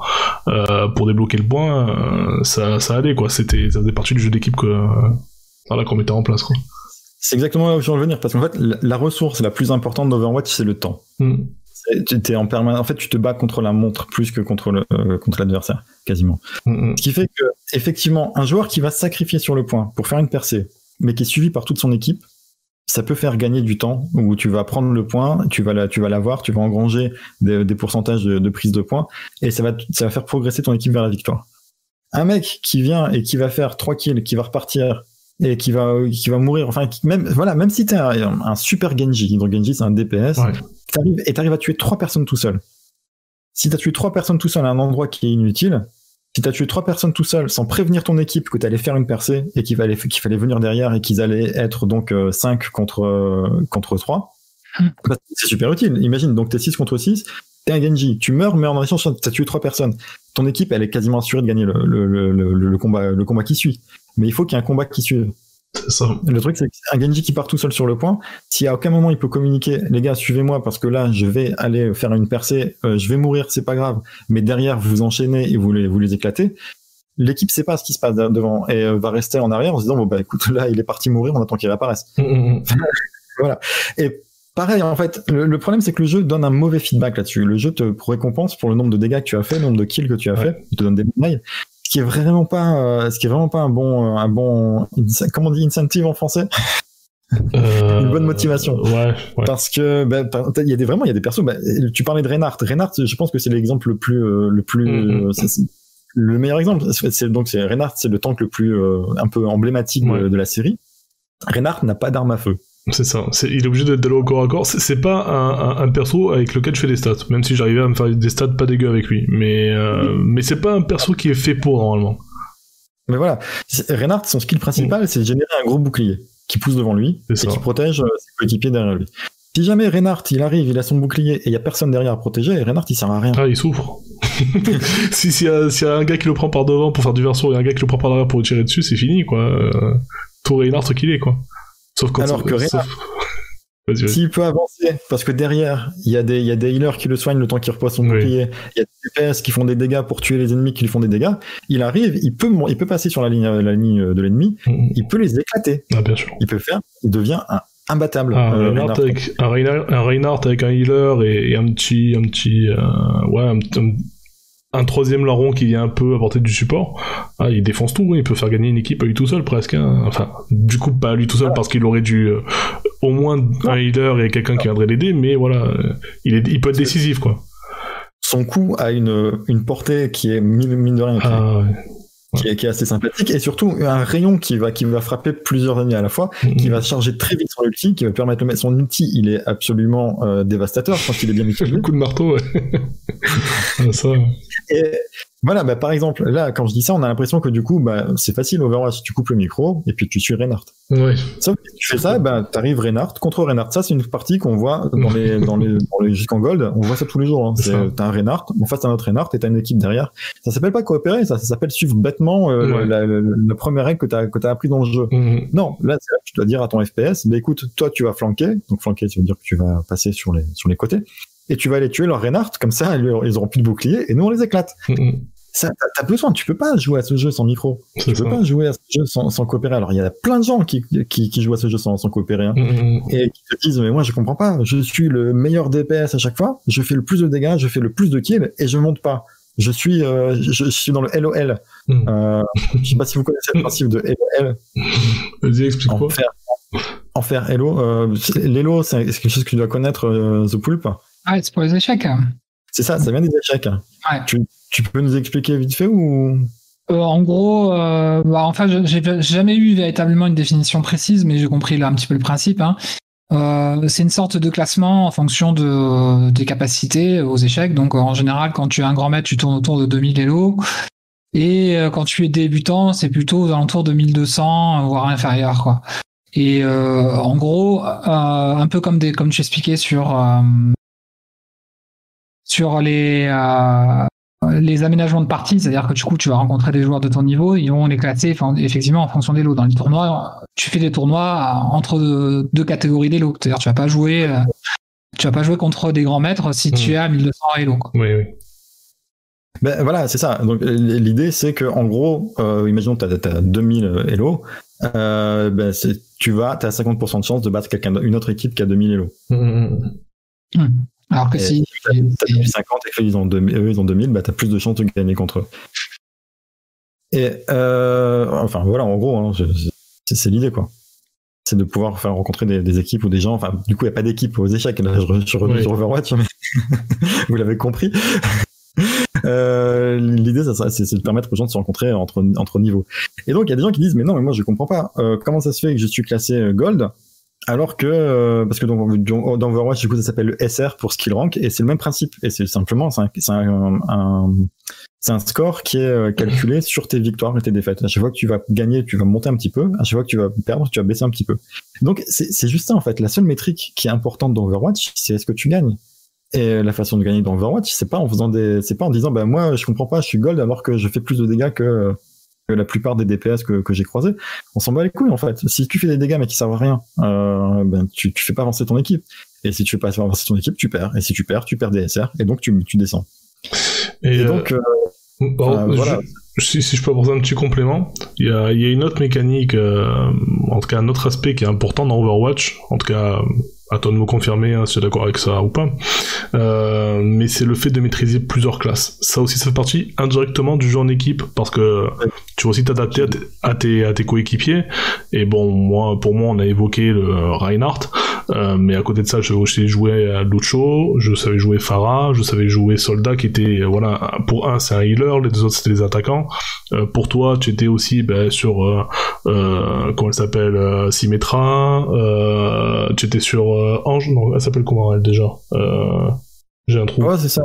pour débloquer le point, ça allait, quoi. Ça faisait partie du jeu d'équipe qu'on mettait en place, quoi.
C'est exactement là où je veux en venir, parce qu'en fait, la ressource la plus importante d'Overwatch, c'est le temps. T'es en permanence. En fait, tu te bats contre la montre plus que contre l'adversaire, quasiment. Ce qui fait que, effectivement, un joueur qui va se sacrifier sur le point pour faire une percée, mais qui est suivi par toute son équipe, ça peut faire gagner du temps, où tu vas prendre le point, tu vas l'avoir, tu vas engranger des pourcentages de prise de points, et ça va faire progresser ton équipe vers la victoire. Un mec qui vient et qui va faire 3 kills, qui va repartir, et qui va mourir, enfin, même si t'es un super Genji, donc Genji c'est un DPS, t'arrives à tuer 3 personnes tout seul. Si t'as tué 3 personnes tout seul à un endroit qui est inutile, si t'as tué 3 personnes tout seul sans prévenir ton équipe que t'allais faire une percée et qu'il fallait venir derrière et qu'ils allaient être donc 5 contre 3, bah, c'est super utile. Imagine, donc t'es 6 contre 6, t'es un Genji, tu meurs, mais en échange t'as tué 3 personnes. Ton équipe, elle est quasiment assurée de gagner le combat qui suit. Mais il faut qu'il y ait un combat qui suive.
C'est ça.
Le truc, c'est qu'un Genji qui part tout seul sur le point, si à aucun moment il peut communiquer, les gars, suivez-moi parce que là, je vais aller faire une percée, je vais mourir, c'est pas grave, mais derrière, vous enchaînez et vous les éclatez, l'équipe sait pas ce qui se passe devant et va rester en arrière en se disant, bon, bah écoute, là, il est parti mourir, on attend qu'il réapparaisse. Voilà. Et pareil, en fait, le problème, c'est que le jeu donne un mauvais feedback là-dessus. Le jeu te récompense pour le nombre de dégâts que tu as fait, le nombre de kills que tu as fait, il te donne des médailles. Ce qui est vraiment pas un bon, comment on dit, incentive en français? Une bonne motivation.
Ouais.
Parce que, il y a des persos, tu parlais de Reinhardt. Reinhardt, je pense que c'est l'exemple le meilleur exemple. C'est Reinhardt, c'est le tank le plus, un peu emblématique de la série. Reinhardt n'a pas d'arme à feu.
C'est ça, il est obligé d'aller au corps à corps. C'est pas un perso avec lequel je fais des stats, même si j'arrivais à me faire des stats pas dégueu avec lui. Mais c'est pas un perso qui est fait pour, normalement.
Mais voilà, Reinhardt, son skill principal, c'est de générer un gros bouclier qui pousse devant lui et qui protège ses coéquipiers derrière lui. Si jamais Reinhardt, il arrive, il a son bouclier et il y a personne derrière à protéger, Reinhardt, il sert à rien.
Ah, il souffre. S'il y a un gars qui le prend par devant pour faire du verso et un gars qui le prend par derrière pour le tirer dessus, c'est fini, quoi. Tout Reinhardt qu'il est, quoi. Sauf quand
alors que Reinhardt, s'il peut avancer, parce que derrière, il y a des healers qui le soignent le temps qu'il repose son bouclier, il y a des DPS qui font des dégâts pour tuer les ennemis qui lui font des dégâts, il arrive, il peut passer sur la ligne de l'ennemi, il peut les éclater.
Ah, bien sûr.
Il devient imbattable.
Un Reinhardt avec un healer et un troisième larron qui vient un peu apporter du support, il défonce tout, il peut faire gagner une équipe à lui tout seul presque, hein. Enfin, du coup pas à lui tout seul parce qu'il aurait dû au moins un healer et quelqu'un qui viendrait l'aider, mais voilà, il peut être décisif, quoi.
Son coup a une portée qui est mine de rien, qui est assez sympathique, et surtout un rayon qui va frapper plusieurs ennemis à la fois, qui va charger très vite son ulti, qui va permettre de mettre son ulti, il est absolument dévastateur, je pense qu'il est bien utilisé.
Le coup de marteau, ça.
Et voilà, par exemple, là, quand je dis ça, on a l'impression que du coup, c'est facile, Overwatch, tu coupes le micro, et puis tu suis Reinhardt.
Ouais.
Sauf que tu fais ça, t'arrives Reinhardt contre Reinhardt. Ça, c'est une partie qu'on voit dans les jusqu'en gold, on voit ça tous les jours, hein. T'as un Reinhardt, en face t'as un autre Reinhardt, et t'as une équipe derrière. Ça s'appelle pas coopérer, ça s'appelle suivre bêtement la première règle que t'as appris dans le jeu. Non, là, c'est là que tu dois dire à ton FPS, écoute, toi, tu vas flanquer, donc flanquer, ça veut dire que tu vas passer sur les côtés, et tu vas aller tuer leur Reinhardt, comme ça, ils auront plus de bouclier, et nous, on les éclate. Ça, t'as besoin, tu peux pas jouer à ce jeu sans micro. Tu peux pas jouer à ce jeu sans coopérer. Alors, il y a plein de gens qui jouent à ce jeu sans coopérer, hein, et qui te disent, mais moi, je comprends pas. Je suis le meilleur DPS à chaque fois. Je fais le plus de dégâts, je fais le plus de kills, et je monte pas. Je suis dans le LOL. Je sais pas si vous connaissez le principe de LOL.
Vas-y, explique-moi.
Enfer, Elo. L'Elo, c'est quelque chose que tu dois connaître, The Pulp.
Ah, c'est pour les échecs.
C'est ça vient des échecs.
Ouais.
Tu peux nous expliquer vite fait ou
En gros, enfin, j'ai jamais eu véritablement une définition précise, mais j'ai compris là un petit peu le principe. Hein. C'est une sorte de classement en fonction des capacités aux échecs. Donc, en général, quand tu es un grand maître, tu tournes autour de 2000 Elo. Et quand tu es débutant, c'est plutôt aux alentours de 1200, voire inférieur, quoi. Et en gros, un peu comme tu expliquais sur les aménagements de partie, c'est-à-dire que du coup, tu vas rencontrer des joueurs de ton niveau, ils vont les classer effectivement en fonction des lots. Dans les tournois, tu fais des tournois entre deux catégories d'élo. C'est-à-dire, tu vas pas jouer contre des grands maîtres si tu es à 1200 Elo. Quoi.
Oui.
Ben voilà, c'est ça. Donc l'idée c'est que en gros, imaginons que t'as 2000 Elo, ben t'as 50% de chance de battre une autre équipe qui a 2000 Elo.
Alors que si
t'as 2050 et qu'ils ont 2000, bah t'as plus de chances de gagner contre eux. Et enfin voilà, en gros, hein, c'est l'idée quoi. C'est de pouvoir faire rencontrer des équipes ou des gens. Enfin, du coup, il n'y a pas d'équipe aux échecs. Là, je suis revenu sur Overwatch, mais vous l'avez compris. L'idée, c'est de permettre aux gens de se rencontrer entre niveaux. Et donc, il y a des gens qui disent, mais non, mais moi, je comprends pas. Comment ça se fait que je suis classé Gold alors que parce que dans Overwatch, du coup, ça s'appelle le SR pour Skill Rank, et c'est le même principe. Et c'est simplement, c'est un score qui est calculé sur tes victoires et tes défaites. À chaque fois que tu vas gagner, tu vas monter un petit peu. À chaque fois que tu vas perdre, tu vas baisser un petit peu. Donc, c'est juste ça, en fait. La seule métrique qui est importante dans Overwatch, c'est est-ce que tu gagnes. Et la façon de gagner dans Overwatch, c'est pas en disant, bah, moi, je comprends pas, je suis Gold alors que je fais plus de dégâts que la plupart des DPS que j'ai croisés. On s'en bat les couilles, en fait. Si tu fais des dégâts mais qui servent à rien, ben, tu fais pas avancer ton équipe. Et si tu fais pas avancer ton équipe, tu perds. Et si tu perds des SR. Et donc, tu descends. Et donc,
voilà. Si je peux apporter un petit complément, il y a une autre mécanique, en tout cas un autre aspect qui est important dans Overwatch, en tout cas à toi de me confirmer hein, si tu es d'accord avec ça ou pas, mais c'est le fait de maîtriser plusieurs classes. Ça aussi, ça fait partie indirectement du jeu en équipe, parce que tu vas aussi t'adapter à tes coéquipiers. Et bon, pour moi, on a évoqué le Reinhardt, mais à côté de ça, je savais jouer à Lucio, je savais jouer Pharah, je savais jouer Soldat, qui était, voilà, pour un, c'est un healer, les deux autres, c'était des attaquants. Pour toi, tu étais aussi sur, comment elle s'appelle, Symmetra, tu étais sur Ange, non, elle s'appelle comment elle déjà j'ai un trou.
Ouais, c'est ça.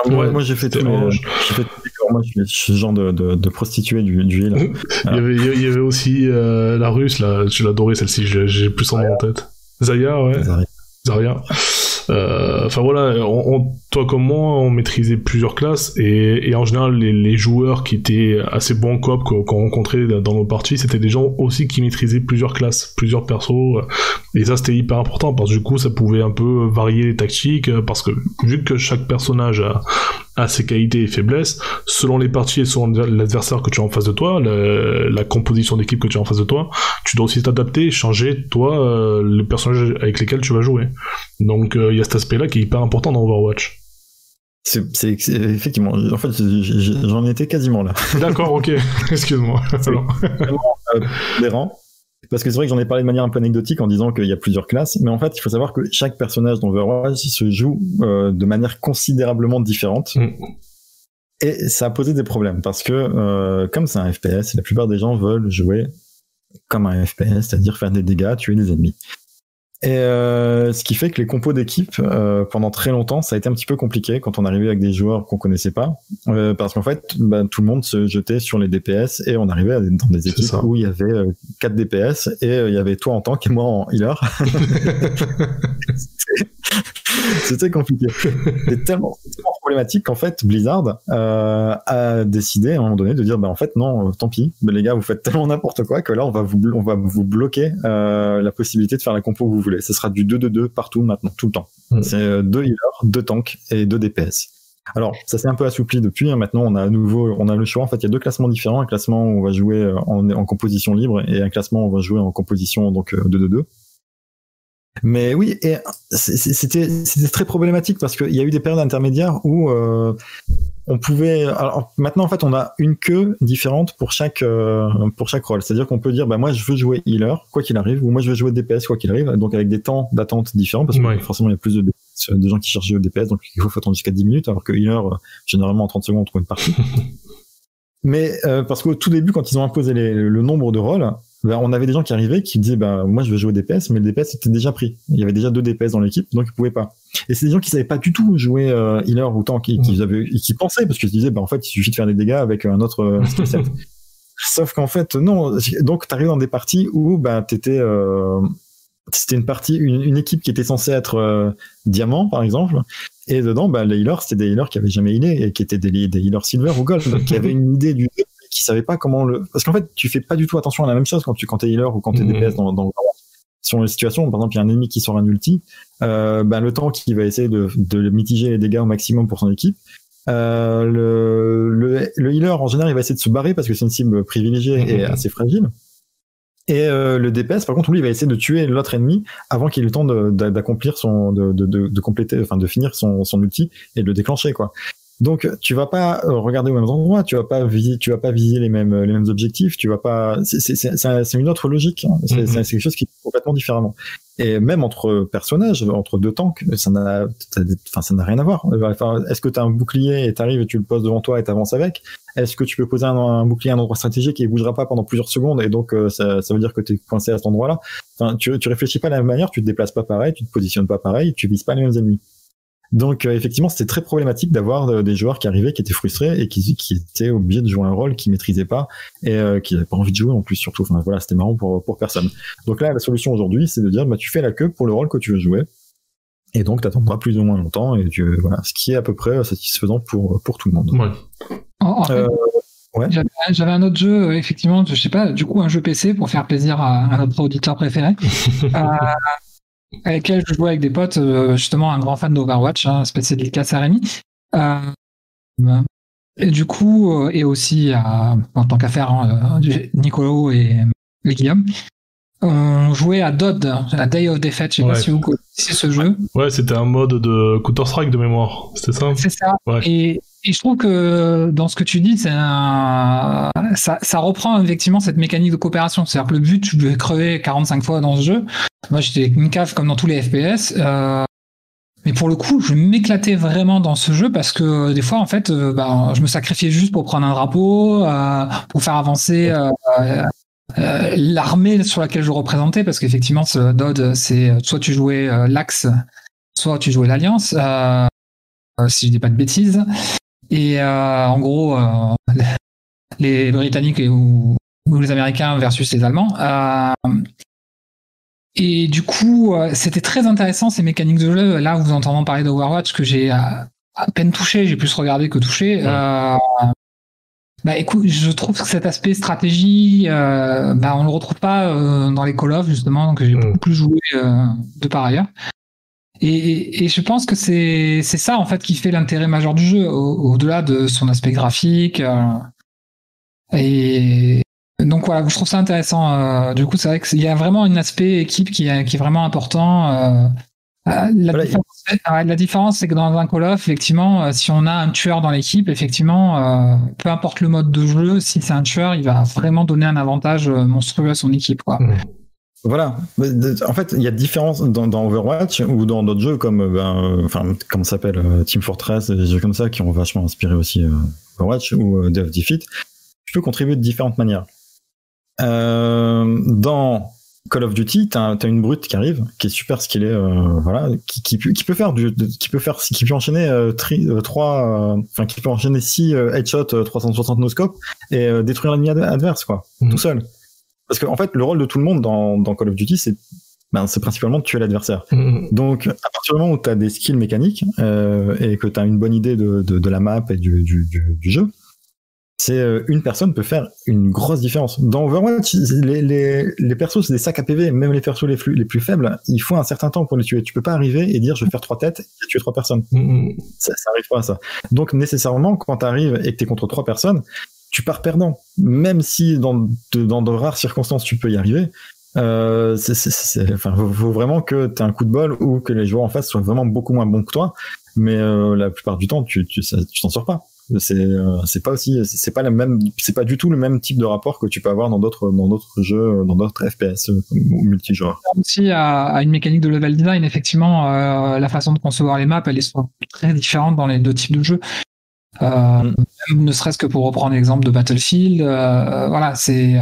Moi j'ai fait tout. Moi je suis ce genre de prostituée du heal.
il y avait aussi la russe là, je l'adorais celle-ci, j'ai plus son nom en tête. Zaya, ouais. Zarya. Enfin voilà, toi comme moi, on maîtrisait plusieurs classes, et en général les joueurs qui étaient assez bons coop qu'on rencontrait dans nos parties, c'était des gens aussi qui maîtrisaient plusieurs classes, plusieurs persos, et ça c'était hyper important, parce que du coup ça pouvait un peu varier les tactiques, parce que vu que chaque personnage a ses qualités et faiblesses, selon les parties et selon l'adversaire que tu as en face de toi, la composition d'équipe que tu as en face de toi, tu dois aussi t'adapter et changer, toi, les personnages avec lesquels tu vas jouer. Donc il y a cet aspect-là qui est hyper important dans Overwatch.
C'est effectivement, en fait, j'en étais quasiment là.
D'accord, ok, excuse-moi.
C'est vraiment aberrant. Parce que c'est vrai que j'en ai parlé de manière un peu anecdotique en disant qu'il y a plusieurs classes, mais en fait, il faut savoir que chaque personnage dans Overwatch se joue de manière considérablement différente. Et ça a posé des problèmes, parce que comme c'est un FPS, la plupart des gens veulent jouer comme un FPS, c'est-à-dire faire des dégâts, tuer des ennemis. Et ce qui fait que les compos d'équipe, pendant très longtemps, ça a été un petit peu compliqué quand on arrivait avec des joueurs qu'on connaissait pas, parce qu'en fait, tout le monde se jetait sur les DPS, et on arrivait dans des équipes où il y avait 4 DPS, et il y avait toi en tank et moi en healer. C'était compliqué. C'est tellement problématique qu'en fait Blizzard a décidé à un moment donné de dire, bah en fait non, tant pis, mais les gars, vous faites tellement n'importe quoi que là on va vous bloquer la possibilité de faire la compo que vous voulez. Ce sera du 2-2-2 partout maintenant, tout le temps. C'est 2 healers, 2 tanks et 2 DPS. Alors ça s'est un peu assoupli depuis, hein. Maintenant on a le choix. En fait, il y a 2 classements différents, un classement où on va jouer en composition libre, et un classement où on va jouer en composition donc 2-2-2. Mais oui, et c'était très problématique, parce qu'il y a eu des périodes intermédiaires où on pouvait. Alors maintenant, en fait, on a une queue différente pour chaque rôle. C'est-à-dire qu'on peut dire, bah moi, je veux jouer healer quoi qu'il arrive, ou moi, je veux jouer DPS quoi qu'il arrive. Donc avec des temps d'attente différents, parce que forcément, il y a plus de de gens qui cherchent au DPS, donc il faut attendre jusqu'à 10 minutes, alors que healer, généralement en 30 secondes, on trouve une partie. Mais parce qu'au tout début, quand ils ont imposé le nombre de rôles, ben, on avait des gens qui arrivaient qui disaient moi je veux jouer au DPS, mais le DPS était déjà pris. Il y avait déjà 2 DPS dans l'équipe, donc ils pouvaient pas. Et c'est des gens qui savaient pas du tout jouer healer ou tank, qui pensaient, parce qu'ils se disaient en fait il suffit de faire des dégâts avec un autre skill set. Sauf qu'en fait non, donc t'arrives dans des parties où c'était une partie, une équipe qui était censée être diamant par exemple, et dedans les healers c'était des healers qui avaient jamais healé et qui étaient des healers silver ou gold, donc qui avaient une idée du jeu, qui savaient pas comment parce qu'en fait tu fais pas du tout attention à la même chose quand t'es healer ou quand t'es DPS dans sur les situations. Par exemple il y a un ennemi qui sort un ulti, le temps qui va essayer de mitiger les dégâts au maximum pour son équipe. Le healer en général il va essayer de se barrer parce que c'est une cible privilégiée et assez fragile. Et le DPS par contre lui il va essayer de tuer l'autre ennemi avant qu'il ait le temps d'accomplir de compléter, enfin de finir son ulti et de le déclencher quoi. Donc tu vas pas regarder aux mêmes endroits, tu vas pas viser les mêmes objectifs, tu vas pas, c'est une autre logique, hein. C'est quelque chose qui est complètement différemment. Et même entre personnages, entre 2 tanks, ça n'a rien à voir. Enfin, est-ce que t'as un bouclier et t'arrives et tu le poses devant toi et t'avances avec? Est-ce que tu peux poser un bouclier à un endroit stratégique et il bougera pas pendant plusieurs secondes et donc ça veut dire que t'es coincé à cet endroit-là? Enfin, tu réfléchis pas de la même manière, tu te déplaces pas pareil, tu te positionnes pas pareil, tu vises pas les mêmes ennemis. Donc effectivement c'était très problématique d'avoir des joueurs qui arrivaient, qui étaient frustrés et qui étaient obligés de jouer un rôle qu'ils maîtrisaient pas et qui n'avaient pas envie de jouer en plus surtout. Enfin voilà, c'était marrant pour personne. Donc là la solution aujourd'hui c'est de dire tu fais la queue pour le rôle que tu veux jouer et donc t'attendras plus ou moins longtemps et voilà, ce qui est à peu près satisfaisant pour tout le monde.
Ouais. En fait, ouais. J'avais un autre jeu, effectivement, je sais pas, du coup un jeu PC pour faire plaisir à notre auditeur préféré. Avec lequel je jouais avec des potes, justement un grand fan d'Overwatch, spécial dédicace à Rémi. Et du coup, et aussi en tant qu'affaire, Nicolo et Guillaume, on jouait à DOD, à Day of Defeat. Je sais pas si vous connaissez ce jeu.
Ouais, c'était un mode de Counter-Strike de mémoire, c'était ça?
C'est ça. Ouais. Et je trouve que dans ce que tu dis, ça reprend effectivement cette mécanique de coopération. C'est-à-dire que le but, tu devais crever 45 fois dans ce jeu. Moi, j'étais une cave comme dans tous les FPS. Mais pour le coup, je m'éclatais vraiment dans ce jeu parce que des fois, en fait, je me sacrifiais juste pour prendre un drapeau, pour faire avancer l'armée sur laquelle je représentais. Parce qu'effectivement, ce DOD, c'est soit tu jouais l'Axe, soit tu jouais l'Alliance, si je dis pas de bêtises. Et en gros, les Britanniques ou les Américains versus les Allemands. Et du coup, c'était très intéressant ces mécaniques de jeu. Là, vous entendez parler d'Overwatch que j'ai à peine touché, j'ai plus regardé que touché. Écoute, je trouve que cet aspect stratégie, on le retrouve pas dans les Call of justement, donc j'ai beaucoup plus joué de par ailleurs. Et je pense que c'est ça en fait qui fait l'intérêt majeur du jeu, au-delà de son aspect graphique. Et donc voilà, je trouve ça intéressant. Du coup, c'est vrai qu'il y a vraiment un aspect équipe qui est vraiment important. La différence, c'est que dans un Call of, effectivement, si on a un tueur dans l'équipe, effectivement, peu importe le mode de jeu, si c'est un tueur, il va vraiment donner un avantage monstrueux à son équipe, quoi.
Voilà. En fait, il y a différence dans Overwatch ou dans d'autres jeux comme, comment ça s'appelle, Team Fortress, des jeux comme ça qui ont vachement inspiré aussi Overwatch ou Day of Defeat. Tu peux contribuer de différentes manières. Dans Call of Duty, t'as une brute qui arrive, qui est super skillée, qui peut enchaîner qui peut enchaîner 6 headshots 360 no-scope et détruire l'ennemi adverse, quoi, tout seul. Parce que en fait, le rôle de tout le monde dans Call of Duty, c'est principalement de tuer l'adversaire. Donc, à partir du moment où t'as des skills mécaniques et que t'as une bonne idée de la map et du jeu, c'est une personne peut faire une grosse différence. Dans Overwatch, les persos c'est des sacs à PV, même les persos les plus faibles, il faut un certain temps pour les tuer. Tu peux pas arriver et dire je vais faire 3 têtes et tuer 3 personnes. Ça arrive pas à ça. Donc nécessairement quand t'arrives et que t'es contre 3 personnes, tu pars perdant. Même si dans de rares circonstances tu peux y arriver, faut vraiment que t'aies un coup de bol ou que les joueurs en face soient vraiment beaucoup moins bons que toi. Mais la plupart du temps tu t'en sors pas. C'est pas aussi, c'est pas du tout le même type de rapport que tu peux avoir dans d'autres jeux, dans d'autres FPS multijoueurs.
Aussi à une mécanique de level design, effectivement, la façon de concevoir les maps, elle est très différente dans les deux types de jeux. Même ne serait-ce que pour reprendre l'exemple de Battlefield, voilà, c'est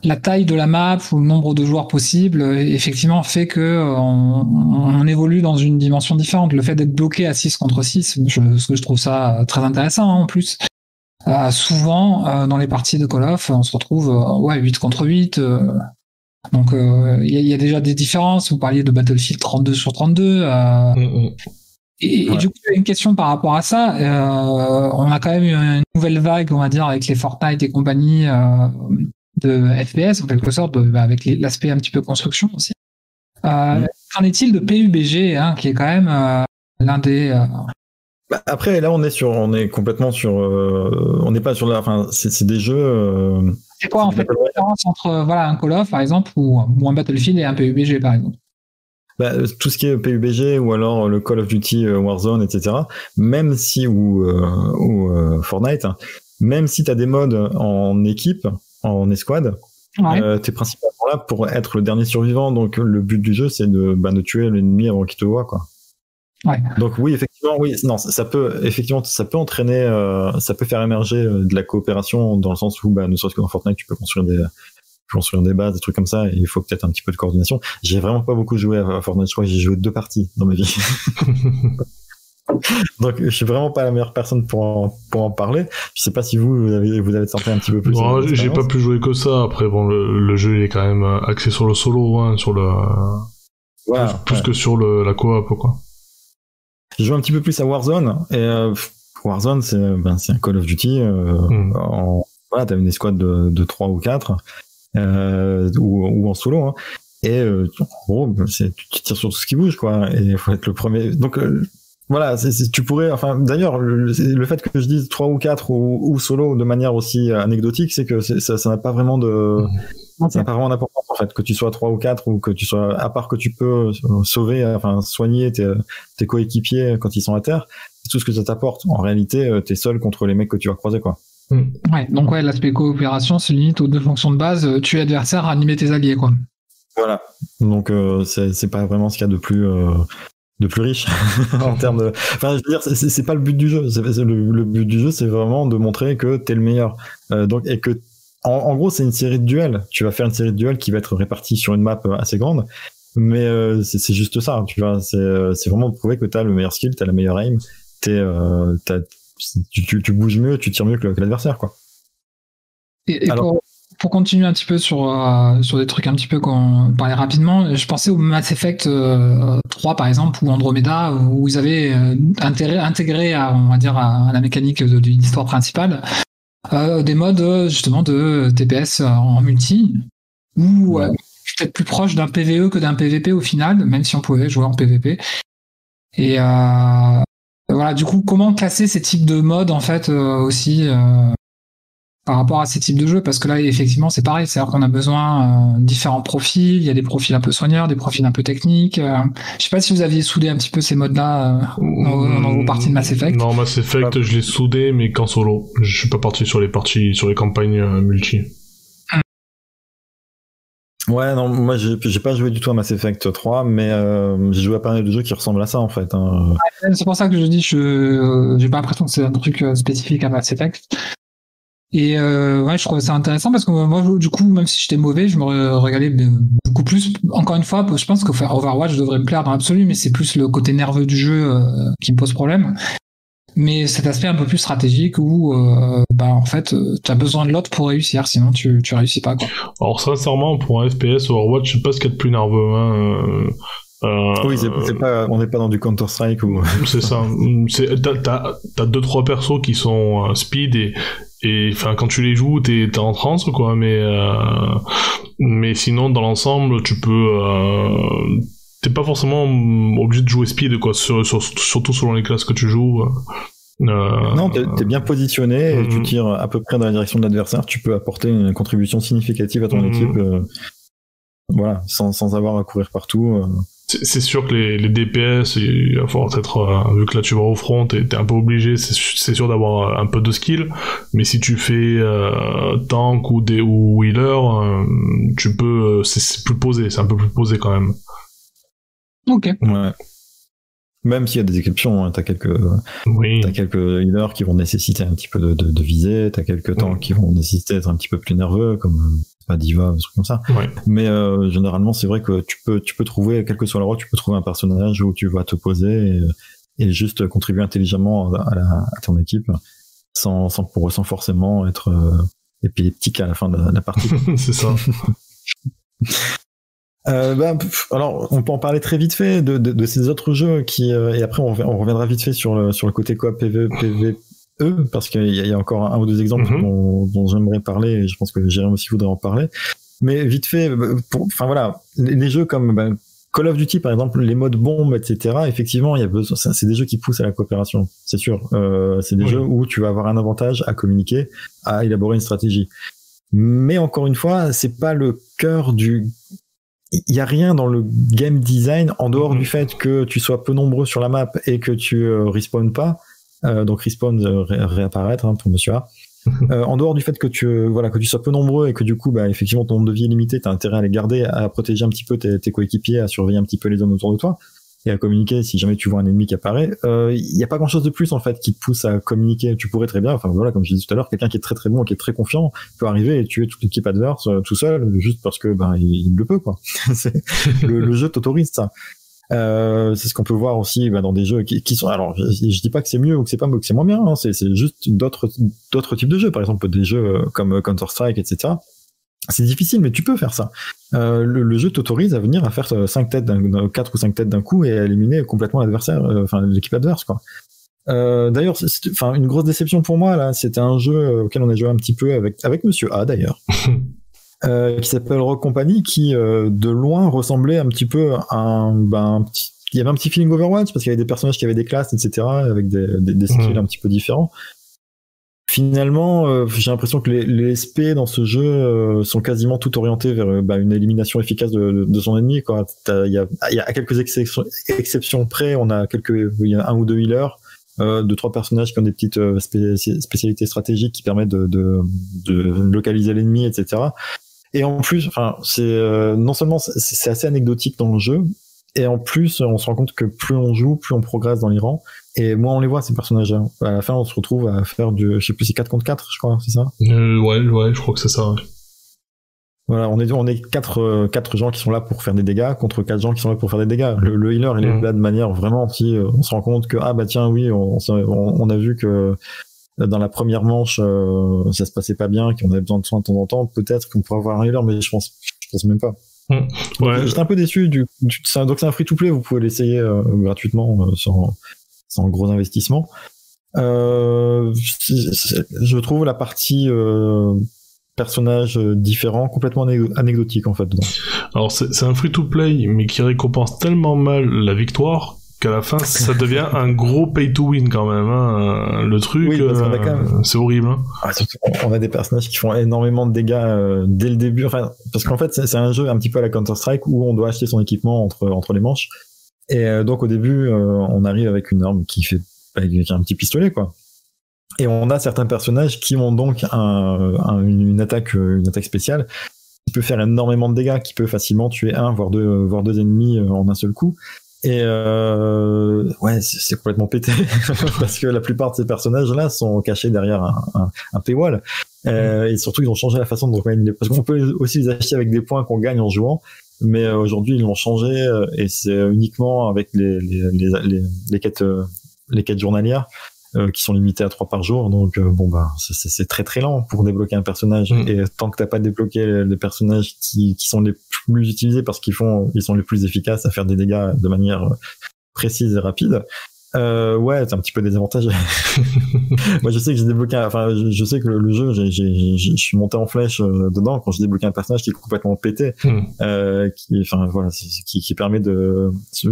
la taille de la map ou le nombre de joueurs possibles, effectivement, fait que on évolue dans une dimension différente. Le fait d'être bloqué à 6 contre 6, je trouve ça très intéressant, hein, en plus. Souvent, dans les parties de Call of, on se retrouve 8 contre 8. Donc, il y a déjà des différences. Vous parliez de Battlefield 32 sur 32. Et du coup, il y a une question par rapport à ça. On a quand même eu une nouvelle vague, on va dire, avec les Fortnite et compagnie de FPS, en quelque sorte, avec l'aspect un petit peu construction aussi. Qu'en est-il de PUBG, hein, qui est quand même l'un des...
Après, là, on est complètement sur... on n'est pas sur la... Enfin, c'est des jeux...
C'est quoi, en fait, la différence entre un Call of, par exemple, ou un Battlefield et un PUBG, par exemple?
Tout ce qui est PUBG ou alors le Call of Duty Warzone, etc. Même si... ou Fortnite, hein, même si tu as des modes en équipe, en escouade, t'es principalement là pour être le dernier survivant, donc le but du jeu c'est de tuer l'ennemi avant qu'il te voie, quoi.
Ouais.
Donc oui, effectivement, ça peut entraîner, ça peut faire émerger de la coopération dans le sens où ne serait-ce que dans Fortnite tu peux construire des bases, des trucs comme ça, et il faut peut-être un petit peu de coordination. J'ai vraiment pas beaucoup joué à Fortnite, je crois que j'ai joué 2 parties dans ma vie. Donc je suis vraiment pas la meilleure personne pour en parler. Je sais pas si vous avez tenté un petit peu plus.
Bon, j'ai pas pu jouer que ça. Après bon, le jeu il est quand même axé sur le solo, hein, sur le plus que sur la coop, quoi.
J'ai joué un petit peu plus à Warzone, et Warzone c'est un Call of Duty. T'as une escouade de 3 ou 4 ou en solo, hein. Et en gros tu tires sur tout ce qui bouge, quoi, et il faut être le premier. Donc voilà, tu pourrais, enfin, d'ailleurs, le fait que je dise 3 ou 4 ou solo de manière aussi anecdotique, c'est que ça n'a pas vraiment ça n'a pas vraiment d'importance, en fait, que tu sois 3 ou 4 ou que tu sois, à part que tu peux sauver, enfin, soigner tes coéquipiers quand ils sont à terre, tout ce que ça t'apporte. En réalité, t'es seul contre les mecs que tu vas croiser, quoi.
Ouais, donc l'aspect coopération se limite aux 2 fonctions de base, tuer l'adversaire, animer tes alliés, quoi.
Voilà. Donc, c'est pas vraiment ce qu'il y a de plus riche en termes de... Enfin, je veux dire, c'est pas le but du jeu. Le but du jeu, c'est vraiment de montrer que t'es le meilleur. Donc, et que, en gros, c'est une série de duels. Tu vas faire une série de duels qui va être répartie sur une map assez grande. Mais c'est juste ça, tu vois. C'est vraiment prouver que t'as le meilleur skill, t'as la meilleure aim. Tu bouges mieux, tu tires mieux que l'adversaire, quoi.
Et alors, pour continuer un petit peu sur des trucs un petit peu qu'on parlait rapidement, je pensais au Mass Effect 3 par exemple, ou Andromeda, où ils avaient intégré on va dire, à la mécanique de l'histoire principale des modes justement de TPS en multi, ou peut-être plus proche d'un PvE que d'un PvP au final, même si on pouvait jouer en PvP. Et voilà, du coup, comment classer ces types de modes en fait aussi par rapport à ces types de jeux, parce que là effectivement c'est pareil, c'est-à-dire qu'on a besoin de différents profils, il y a des profils un peu soigneurs, des profils un peu techniques. Je sais pas si vous aviez soudé un petit peu ces modes-là dans vos parties de Mass Effect.
Non, Mass Effect je l'ai soudé mais qu'en solo, je suis pas parti sur les campagnes multi.
Ouais, non, moi j'ai pas joué du tout à Mass Effect 3, mais j'ai joué à pas mal de jeux qui ressemblent à ça, en fait, hein.
Ouais, c'est pour ça que je dis, j'ai pas l'impression que c'est un truc spécifique à Mass Effect. Et je trouvais ça intéressant parce que moi, du coup, même si j'étais mauvais, je me régalais beaucoup plus. Encore une fois, je pense que Overwatch devrait me plaire dans l'absolu, mais c'est plus le côté nerveux du jeu qui me pose problème. Mais cet aspect un peu plus stratégique où en fait tu as besoin de l'autre pour réussir, sinon tu réussis pas, quoi. Alors
sincèrement, pour un FPS Overwatch, je sais pas ce qu'il y a de plus nerveux, hein.
Oui, on n'est pas dans du Counter-Strike ou...
C'est ça. T'as 2-3 persos qui sont speed et enfin quand tu les joues t'es en transe, quoi, mais sinon dans l'ensemble tu peux t'es pas forcément obligé de jouer speed, quoi, surtout selon les classes que tu joues.
Non, t'es bien positionné et tu tires à peu près dans la direction de l'adversaire, tu peux apporter une contribution significative à ton équipe, voilà, sans avoir à courir partout.
C'est sûr que les DPS, il va falloir être, vu que là tu vas au front, t'es un peu obligé, c'est sûr d'avoir un peu de skill, mais si tu fais tank ou healer, tu peux, c'est plus posé, c'est un peu plus posé quand même.
Ok.
Ouais. Même s'il y a des exceptions, hein, t'as quelques healers qui vont nécessiter un petit peu de visée, t'as quelques tanks qui vont nécessiter d'être un petit peu plus nerveux, comme Diva, des trucs comme ça.
Ouais.
Mais généralement, c'est vrai que tu peux trouver, quel que soit le rôle, tu peux trouver un personnage où tu vas te poser et juste contribuer intelligemment à ton équipe, sans forcément être épileptique à la fin de la partie.
C'est ça.
Alors, on peut en parler très vite fait de ces autres jeux et après on reviendra vite fait sur le côté coop PvE, parce qu'il y a encore un ou deux exemples dont j'aimerais parler, et je pense que Jérôme aussi voudrait en parler. Mais vite fait, les jeux comme Call of Duty par exemple, les modes bombes, etc. Effectivement, il y a besoin. C'est des jeux qui poussent à la coopération, c'est sûr. C'est des jeux où tu vas avoir un avantage à communiquer, à élaborer une stratégie. Mais encore une fois, c'est pas le cœur du. Il y a rien dans le game design en dehors du fait que tu sois peu nombreux sur la map et que tu respawns pas. Donc respawn réapparaître pour Monsieur A. En dehors du fait que tu sois peu nombreux et que du coup effectivement ton nombre de vie est limité, t'as intérêt à les garder, à protéger un petit peu tes coéquipiers, à surveiller un petit peu les zones autour de toi et à communiquer si jamais tu vois un ennemi qui apparaît. Il y a pas grand chose de plus en fait qui te pousse à communiquer. Tu pourrais très bien, comme je disais tout à l'heure, quelqu'un qui est très très bon, qui est très confiant peut arriver et tuer toute l'équipe adverse tout seul juste parce que il le peut quoi. le jeu t'autorise ça. C'est ce qu'on peut voir aussi dans des jeux qui sont. Alors, je dis pas que c'est mieux ou que c'est pas mieux, que c'est moins bien. Hein, c'est juste d'autres types de jeux. Par exemple, des jeux comme Counter-Strike, etc. C'est difficile, mais tu peux faire ça. Le jeu t'autorise à venir à faire 4 ou 5 têtes d'un coup et à éliminer complètement l'adversaire, l'équipe adverse, quoi. D'ailleurs, une grosse déception pour moi là. C'était un jeu auquel on a joué un petit peu avec Monsieur A d'ailleurs. Qui s'appelle Rogue Company, qui de loin ressemblait un petit peu à il y avait un petit feeling Overwatch parce qu'il y avait des personnages qui avaient des classes, etc., avec des skills un petit peu différents. Finalement, j'ai l'impression que les SP dans ce jeu sont quasiment tout orientés vers une élimination efficace de son ennemi, quoi. Il y a à quelques exceptions près, il y a un ou deux healers, 2-3 personnages qui ont des petites spécialités stratégiques qui permettent de localiser l'ennemi, etc. Et en plus, c'est non seulement c'est assez anecdotique dans le jeu, et en plus on se rend compte que plus on joue, plus on progresse dans les rangs, et moins on les voit ces personnages-là. À la fin, on se retrouve à faire je sais plus, c'est 4 contre 4, je crois, c'est ça?
Ouais, je crois que c'est ça. Ouais.
Voilà, on est 4 gens qui sont là pour faire des dégâts contre 4 gens qui sont là pour faire des dégâts. Le healer, il est là de manière vraiment, si on se rend compte que tiens, oui, on a vu que dans la première manche ça se passait pas bien, qu'on avait besoin de soins de temps en temps, peut-être qu'on pourrait avoir un healer, mais je pense même pas. Ouais. J'étais un peu déçu donc c'est un free-to-play, vous pouvez l'essayer gratuitement sans gros investissement. Je trouve la partie personnages différents complètement anecdotique en fait dedans.
Alors c'est un free-to-play mais qui récompense tellement mal la victoire qu'à la fin ça devient un gros pay-to-win quand même, hein. Le truc, oui, c'est horrible, hein.
On a des personnages qui font énormément de dégâts dès le début, parce qu'en fait c'est un jeu un petit peu à la Counter-Strike où on doit acheter son équipement entre les manches, et donc au début on arrive avec une arme qui fait avec un petit pistolet, quoi. Et on a certains personnages qui ont donc une attaque spéciale qui peut faire énormément de dégâts, qui peut facilement tuer voire deux ennemis en un seul coup. Et c'est complètement pété parce que la plupart de ces personnages-là sont cachés derrière un paywall. Et surtout, ils ont changé la façon dont on gagne. Parce qu'on peut aussi les acheter avec des points qu'on gagne en jouant, mais aujourd'hui ils l'ont changé et c'est uniquement avec les quêtes journalières. Qui sont limitées à 3 par jour, donc c'est très très lent pour débloquer un personnage. Et tant que t'as pas débloqué les personnages qui sont les plus utilisés parce qu'ils sont les plus efficaces à faire des dégâts de manière précise et rapide, c'est un petit peu désavantagé. Moi, je sais que j'ai débloqué, je sais que le jeu, je suis monté en flèche dedans quand j'ai débloqué un personnage qui est complètement pété, qui permet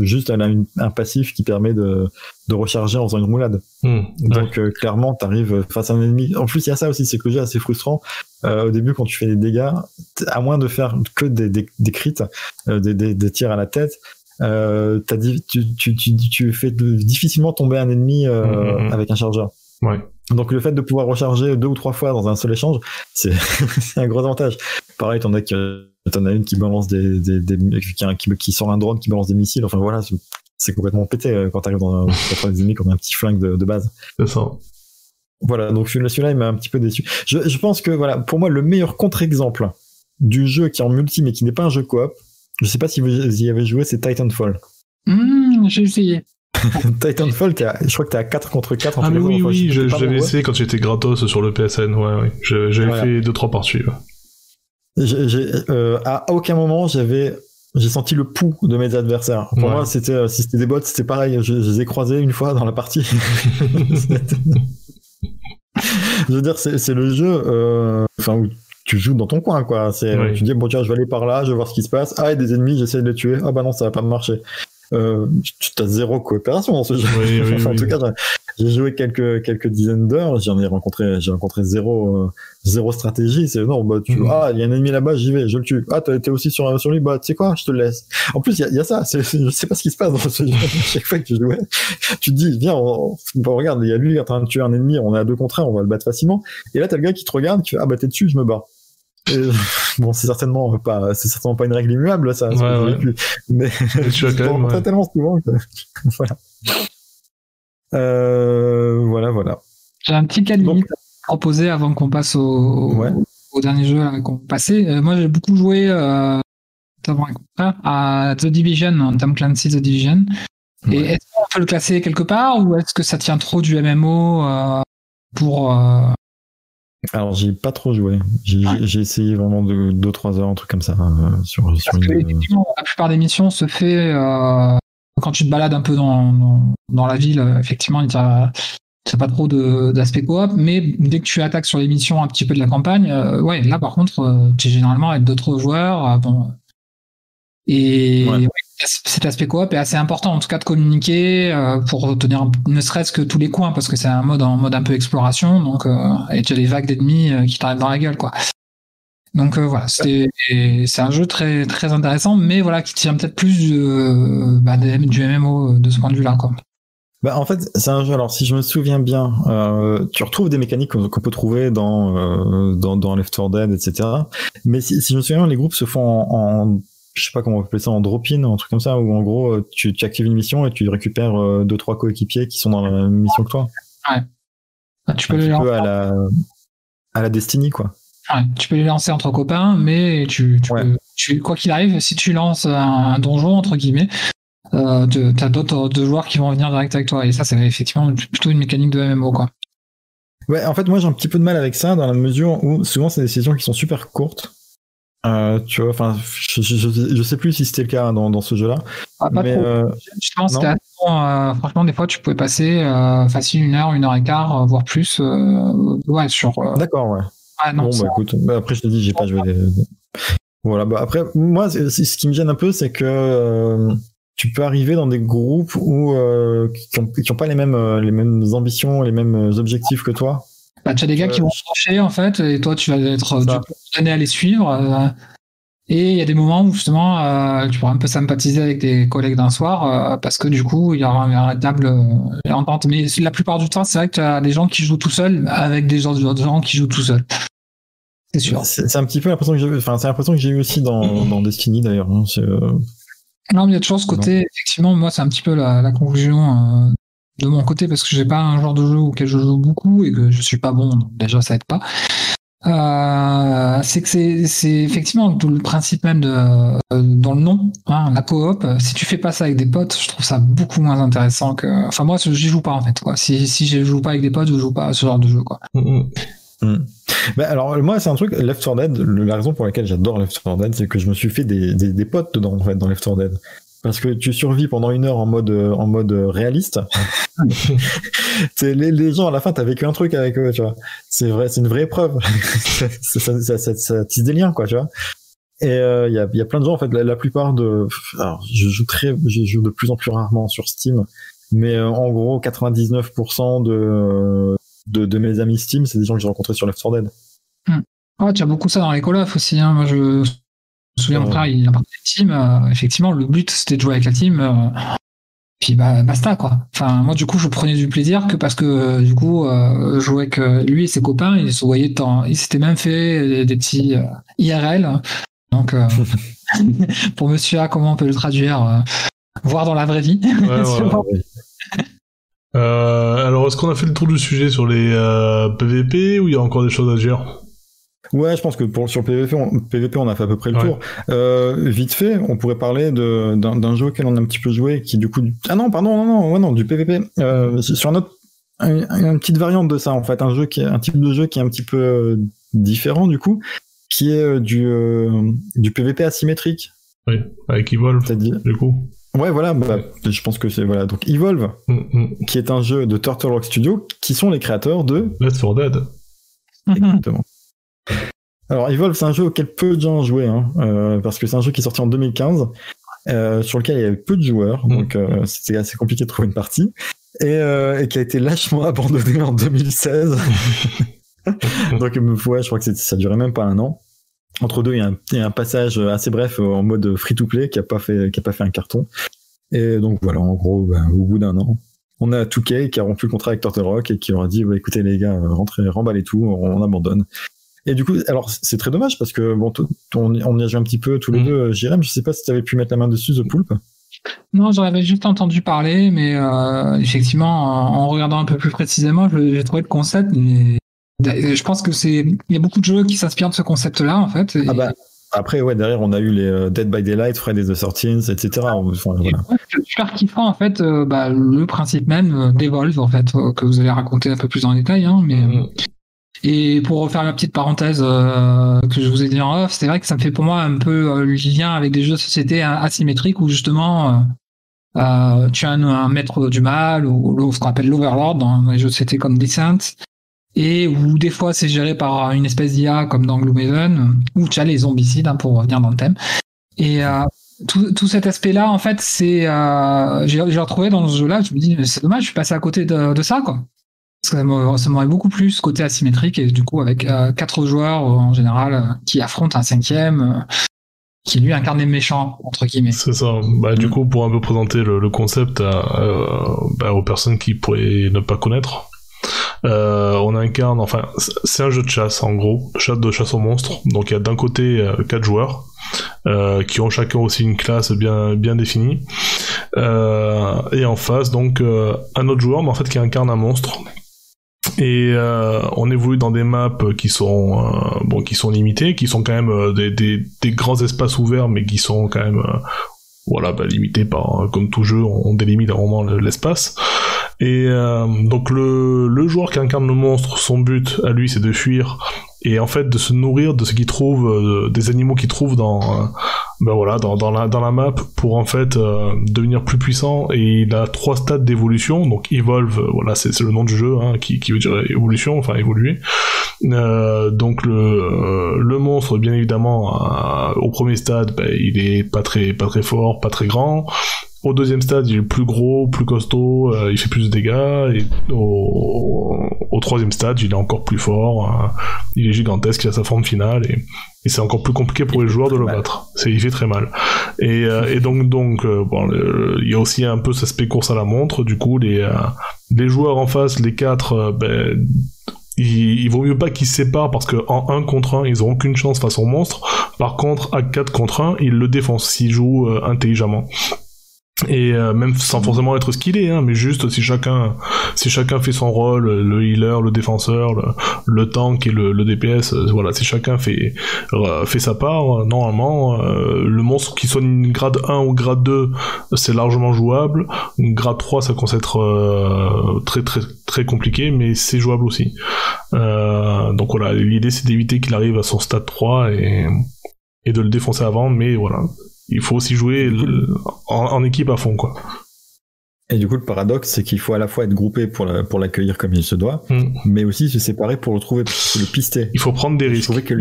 juste elle a un passif qui permet de recharger en faisant une roulade. Donc clairement, t'arrives face à un ennemi. En plus, il y a ça aussi, c'est que le jeu est assez frustrant. Au début, quand tu fais des dégâts, à moins de faire que des crits, des tirs à la tête, tu fais difficilement tomber un ennemi avec un chargeur.
Ouais.
Donc le fait de pouvoir recharger 2 ou 3 fois dans un seul échange, c'est un gros avantage. Pareil, t'en as une qui balance qui sort un drone qui balance des missiles. Enfin voilà, c'est complètement pété quand t'arrives dans des ennemis comme un petit flingue de base.
C'est ça.
Voilà, donc celui-là il m'a un petit peu déçu. Je pense que voilà, pour moi le meilleur contre-exemple du jeu qui est en multi mais qui n'est pas un jeu coop, je sais pas si vous y avez joué, c'est Titanfall.
J'ai essayé.
Titanfall, je crois que t'es à 4 contre 4.
Ah mais oui, je l'avais essayé quand j'étais gratos sur le PSN, ouais. J'avais fait 2-3 parties. Ouais.
À aucun moment j'ai senti le pouls de mes adversaires. Pour moi, si c'était des bots, c'était pareil. Je les ai croisés une fois dans la partie. Je veux dire, c'est le jeu où tu joues dans ton coin, quoi. Tu dis, bon, tiens, je vais aller par là, je vais voir ce qui se passe. Ah, il y a des ennemis, j'essaie de les tuer. Ah, bah non, ça va pas marcher. Tu as zéro coopération dans ce jeu. En tout cas, j'ai joué quelques dizaines d'heures, j'ai rencontré zéro stratégie. C'est non, bah il y a un ennemi là-bas, j'y vais, je le tue. Ah, t'es aussi sur lui, bah tu sais quoi, je te le laisse. En plus, il y a ça, je sais pas ce qui se passe dans ce jeu. Chaque fois que tu jouais, tu te dis, viens, regarde, il y a lui en train de tuer un ennemi, on est à 2 contre 1, on va le battre facilement. Et là, t'as le gars qui te regarde, qui fait, ah bah t'es dessus, je me bats. Bon, c'est certainement pas une règle immuable, ça. Mais
tu as quand même,
tellement souvent que... Voilà.
J'ai un petit cas de limite à proposer avant qu'on passe au dernier jeu qu'on passait. Moi, j'ai beaucoup joué à The Division, Tom Clancy The Division. Ouais. Et est-ce qu'on peut le classer quelque part ou est-ce que ça tient trop du MMO pour...
Alors, j'ai pas trop joué. J'ai essayé vraiment 2-3 heures, un truc comme ça.
Effectivement, la plupart des missions se fait quand tu te balades un peu dans la ville. Effectivement, il n'y a pas trop d'aspect coop, mais dès que tu attaques sur les missions un petit peu de la campagne, là par contre, tu es généralement avec d'autres joueurs. Cet aspect coop est assez important, en tout cas de communiquer pour tenir ne serait-ce que tous les coins, parce que c'est un mode un peu exploration, donc et tu as des vagues d'ennemis qui t'arrivent dans la gueule, quoi. Donc voilà, c'est un jeu très très intéressant, mais voilà qui tient peut-être plus du MMO de ce point de vue-là, quoi.
Bah en fait, c'est un jeu. Alors si je me souviens bien, tu retrouves des mécaniques qu'on peut trouver dans Left 4 Dead, etc. Mais si je me souviens, les groupes se font en je sais pas comment on peut appeler ça, en drop-in, un truc comme ça, où en gros tu actives une mission et tu récupères 2-3 coéquipiers qui sont dans la même mission que toi.
Ouais. Tu peux
les lancer à la Destiny, quoi.
Ouais, tu peux les lancer entre copains, mais tu peux, quoi qu'il arrive, si tu lances un donjon entre guillemets, t'as d'autres joueurs qui vont venir direct avec toi, et ça c'est effectivement plutôt une mécanique de MMO, quoi.
Ouais, en fait moi j'ai un petit peu de mal avec ça dans la mesure où souvent c'est des sessions qui sont super courtes. Tu vois, enfin, je sais plus si c'était le cas dans ce jeu-là.
Mais justement, c'était franchement, des fois, tu pouvais passer facile 1h, 1h15, voire plus. Sur.
D'accord, ouais.
Non,
bon, écoute, après, je te dis, j'ai pas joué. Voilà, après, moi, ce qui me gêne un peu, c'est que tu peux arriver dans des groupes qui ont pas les mêmes ambitions, les mêmes objectifs que toi.
Tu as des gars qui vont se chercher, en fait, et toi, tu vas être donné à les suivre. Et il y a des moments où, justement, tu pourras un peu sympathiser avec des collègues d'un soir, parce que du coup, il y aura une véritable entente. Mais la plupart du temps, c'est vrai que tu as des gens qui jouent tout seuls avec des gens qui jouent tout seuls. C'est sûr.
C'est un petit peu l'impression que j'ai eu. Enfin, c'est l'impression que j'ai eu aussi dans Destiny, d'ailleurs. Hein.
Non, mais il y a toujours ce côté, effectivement, moi, c'est un petit peu la conclusion de mon côté, parce que j'ai pas un genre de jeu auquel je joue beaucoup et que je suis pas bon, donc déjà ça aide pas. C'est que c'est effectivement tout le principe même dans le nom, hein, la coop. Si tu fais pas ça avec des potes, je trouve ça beaucoup moins intéressant que. Enfin moi, j'y joue pas en fait, quoi. Si je joue pas avec des potes, je joue pas à ce genre de jeu, quoi.
Alors moi c'est un truc, Left 4 Dead, la raison pour laquelle j'adore Left 4 Dead, c'est que je me suis fait des potes dedans, en fait, dans Left 4 Dead. Parce que tu survis pendant 1 heure en mode réaliste. Les gens à la fin t'as vécu un truc avec eux, tu vois. C'est vrai, c'est une vraie épreuve. ça tisse des liens, quoi, tu vois. Et il y a plein de gens, en fait, la plupart alors je joue de plus en plus rarement sur Steam, mais en gros 99% de mes amis Steam, c'est des gens que j'ai rencontrés sur Left 4 Dead.
Tu as beaucoup ça dans les call-off aussi, hein. Moi me souviens, mon frère, il a parti de la team. Effectivement, le but, c'était de jouer avec la team. Puis basta, quoi. Enfin, moi, du coup, je prenais du plaisir que parce que, du coup, je jouais avec lui et ses copains. Ils se voyaient ils s'étaient même fait des petits IRL. Donc, pour Monsieur A, comment on peut le traduire voir dans la vraie vie.
Ouais, voilà. Alors, est-ce qu'on a fait le tour du sujet sur les PVP ou il y a encore des choses à dire?
Ouais, je pense que sur PVP, on a fait à peu près le tour. Vite fait, on pourrait parler d'un jeu auquel on a un petit peu joué, qui du coup... Ah non, pardon, du PVP. Sur une petite variante de ça, en fait, un type de jeu qui est un petit peu différent, du coup, qui est du PVP asymétrique.
Oui, avec Evolve, c'est-à-dire du coup.
Ouais, voilà, je pense que c'est... Voilà, donc Evolve, qui est un jeu de Turtle Rock Studio, qui sont les créateurs de...
Left 4 Dead.
Exactement. Alors, Evolve, c'est un jeu auquel peu de gens ont joué, parce que c'est un jeu qui est sorti en 2015, sur lequel il y avait peu de joueurs, donc c'était assez compliqué de trouver une partie, et qui a été lâchement abandonné en 2016. Donc, ouais, je crois que ça durait même pas un an. Entre deux, il y a un passage assez bref en mode free-to-play qui a pas fait un carton. Et donc, voilà, en gros, au bout d'un an, on a 2K qui a rompu le contrat avec Turtle Rock et qui leur a dit, écoutez les gars, rentrez, remballez tout, on abandonne. Et du coup, alors c'est très dommage parce que bon, on y a joué un petit peu tous les deux. Jérém, je sais pas si tu avais pu mettre la main dessus, The Pulp.
Non, j'en avais juste entendu parler, mais effectivement, en regardant un peu plus précisément, j'ai trouvé le concept. Mais je pense que il y a beaucoup de jeux qui s'inspirent de ce concept-là, en fait. Et...
Après, ouais, derrière, on a eu les Dead by Daylight, Friday the 13th, etc. Enfin, voilà.
C'est super kiffant, en fait, le principe même d'Evolve, en fait, que vous allez raconter un peu plus en détail, mais. Et pour refaire la petite parenthèse que je vous ai dit en off, c'est vrai que ça me fait pour moi un peu le lien avec des jeux de société asymétriques où justement tu as un maître du mal ou ce qu'on appelle l'Overlord dans les jeux de société comme Descent, et où des fois c'est géré par une espèce d'IA comme dans Gloomhaven, où tu as les zombicides, pour revenir dans le thème. Et tout cet aspect-là, en fait, j'ai retrouvé dans ce jeu-là. Je me dis, c'est dommage, je suis passé à côté de ça, quoi. Ça m'aurait beaucoup plu ce côté asymétrique, et du coup avec 4 joueurs en général qui affrontent un 5e qui lui incarne les méchants entre guillemets.
C'est ça. Du coup, pour un peu présenter le concept aux personnes qui pourraient ne pas connaître, on incarne, enfin c'est un jeu de chasse en gros, de chasse aux monstres. Donc il y a d'un côté 4 joueurs qui ont chacun aussi une classe bien définie, et en face donc un autre joueur mais en fait qui incarne un monstre. Et on évolue dans des maps qui sont limitées, qui sont quand même des grands espaces ouverts, mais qui sont quand même limités par, comme tout jeu, on délimite vraiment l'espace. Et donc le joueur qui incarne le monstre, son but à lui c'est de fuir et en fait de se nourrir de ce qu'il trouve, des animaux qu'il trouve dans la map pour en fait devenir plus puissant. Et il a 3 stades d'évolution, donc Evolve, c'est le nom du jeu, qui veut dire évolution, enfin évoluer. Donc le monstre, bien évidemment, au premier stade, il est pas très fort, pas très grand. Au deuxième stade, il est plus gros, plus costaud, il fait plus de dégâts, et au troisième stade, il est encore plus fort, il est gigantesque, il a sa forme finale, et c'est encore plus compliqué pour les joueurs de le battre. Il fait très mal. Et donc il y a aussi un peu cet aspect course à la montre. Du coup, les joueurs en face, les 4, il vaut mieux pas qu'ils se séparent parce qu'en 1 contre 1, ils auront aucune chance face au monstre. Par contre, à 4 contre 1, ils le défoncent s'ils jouent intelligemment. Et même sans forcément être skillé, mais juste si chacun fait son rôle, le healer, le défenseur, le tank et le DPS, si chacun fait sa part, normalement le monstre qui soit une grade 1 ou grade 2, c'est largement jouable. Une grade 3, ça commence à être très très très compliqué, mais c'est jouable aussi. Donc l'idée c'est d'éviter qu'il arrive à son stade 3 et de le défoncer avant, mais il faut aussi jouer en équipe à fond, quoi.
Et du coup, le paradoxe, c'est qu'il faut à la fois être groupé pour l'accueillir comme il se doit, mais aussi se séparer pour le trouver, pour le pister.
Il faut prendre des risques.
Je trouvais que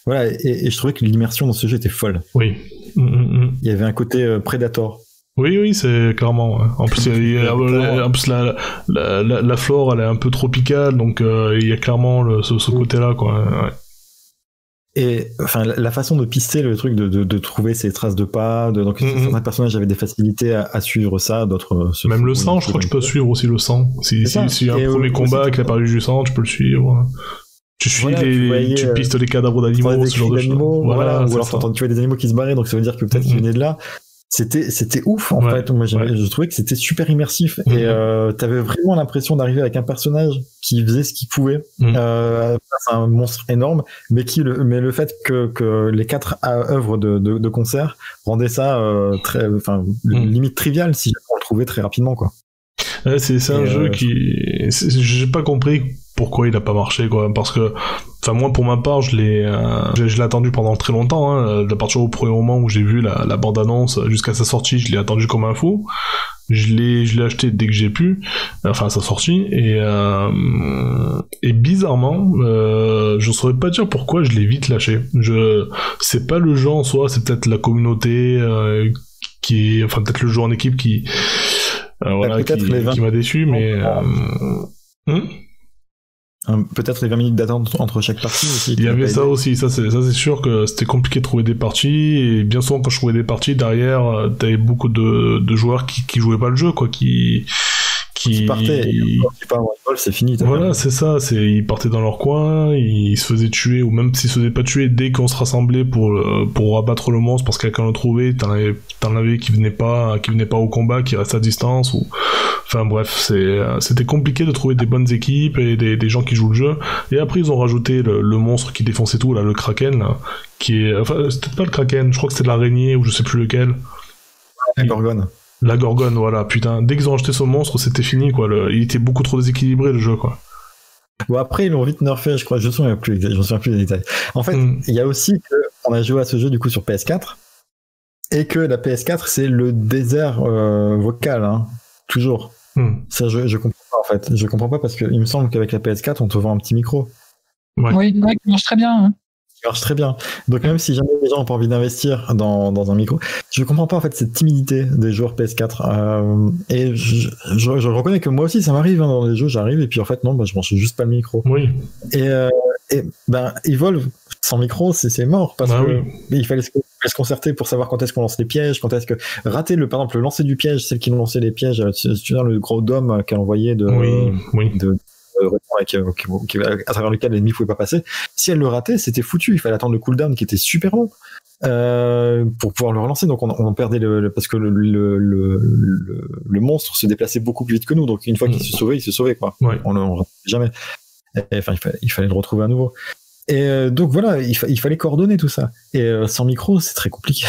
Voilà, et je trouvais que l'immersion dans ce jeu était folle.
Oui.
Il y avait un côté Predator.
Oui, c'est clairement. Ouais. En plus, la flore, elle est un peu tropicale, donc il y a clairement ce côté-là, quoi. Ouais.
Et enfin, la façon de pister le truc, de trouver ces traces de pas, donc certains personnages avaient des facilités à suivre ça, d'autres.
Même le sang, je crois que tu peux suivre aussi le sang. Si y a un premier combat avec l'apparition du sang, tu peux le suivre. Tu suis tu pistes les cadavres d'animaux, ce genre de choses.
Voilà, ou alors tu vois des animaux qui se barraient, donc ça veut dire que peut-être qu'ils venaient de là. C'était ouf en fait. Moi, je trouvais que c'était super immersif et t'avais vraiment l'impression d'arriver avec un personnage qui faisait ce qu'il pouvait. C'est un monstre énorme, mais le fait que les 4 œuvres de concert rendaient ça limite trivial si on le trouvait très rapidement quoi.
Ouais, c'est un jeu qui j'ai pas compris pourquoi il a pas marché quoi, parce que enfin moi pour ma part je l'ai attendu pendant très longtemps à partir au premier moment où j'ai vu la bande annonce jusqu'à sa sortie, je l'ai attendu comme un fou. Je l'ai acheté dès que j'ai pu, enfin à sa sortie, et bizarrement je saurais pas dire pourquoi je l'ai vite lâché. C'est pas le jeu en soi, c'est peut-être la communauté enfin peut-être le jeu en équipe qui m'a déçu, mais
peut-être les 20 minutes d'attente entre chaque partie aussi.
Il y avait ça aussi, ça c'est sûr que c'était compliqué de trouver des parties, et bien souvent quand je trouvais des parties, derrière t'avais beaucoup de joueurs qui jouaient pas le jeu, quoi, qui
partaient, c'est fini.
Voilà, c'est ça, ils partaient dans leur coin, ils se faisaient tuer, ou même s'ils se faisaient pas tuer, dès qu'on se rassemblait pour abattre le monstre parce que quelqu'un le trouvait, t'en avais qui venaient pas au combat, qui restaient à distance, ou enfin bref, c'était compliqué de trouver des bonnes équipes et des gens qui jouent le jeu. Et après ils ont rajouté le monstre qui défonçait tout là, le Kraken là, c'était pas le Kraken, je crois que c'était l'araignée ou je sais plus lequel.
La Gorgone.
La Gorgone, voilà, putain, dès qu'ils ont acheté ce monstre, c'était fini, quoi. Il était beaucoup trop déséquilibré, le jeu, quoi.
Bon, après, ils l'ont vite nerfé, je crois, je me souviens plus des détails. En fait, il y a aussi qu'on a joué à ce jeu, du coup, sur PS4, et que la PS4, c'est le désert vocal, hein, toujours. Ça, je comprends pas, en fait. Je comprends pas parce qu'il me semble qu'avec la PS4, on te vend un petit micro.
Ouais. Oui, qui marche très bien, hein.
Ça marche très bien. Donc même si jamais les gens n'ont pas envie d'investir dans un micro, je comprends pas en fait cette timidité des joueurs PS4. Et je reconnais que moi aussi ça m'arrive dans les jeux, j'arrive et puis en fait non, je branche juste pas le micro.
Oui.
Et Evolve sans micro c'est mort parce que il fallait se concerter pour savoir quand est-ce qu'on lance les pièges, quand est-ce que rater par exemple le lancer du piège, celle qui lançait les pièges, tu vois le gros dôme qu'elle envoyait à travers lequel l'ennemi pouvait pas passer. Si elle le ratait, c'était foutu. Il fallait attendre le cooldown qui était super long pour pouvoir le relancer. Donc on perdait parce que le monstre se déplaçait beaucoup plus vite que nous. Donc une fois qu'il se sauvait quoi. Ouais. On le ratait jamais. Enfin, il fallait le retrouver à nouveau. Et donc voilà, il fallait coordonner tout ça. Et sans micro, c'est très compliqué.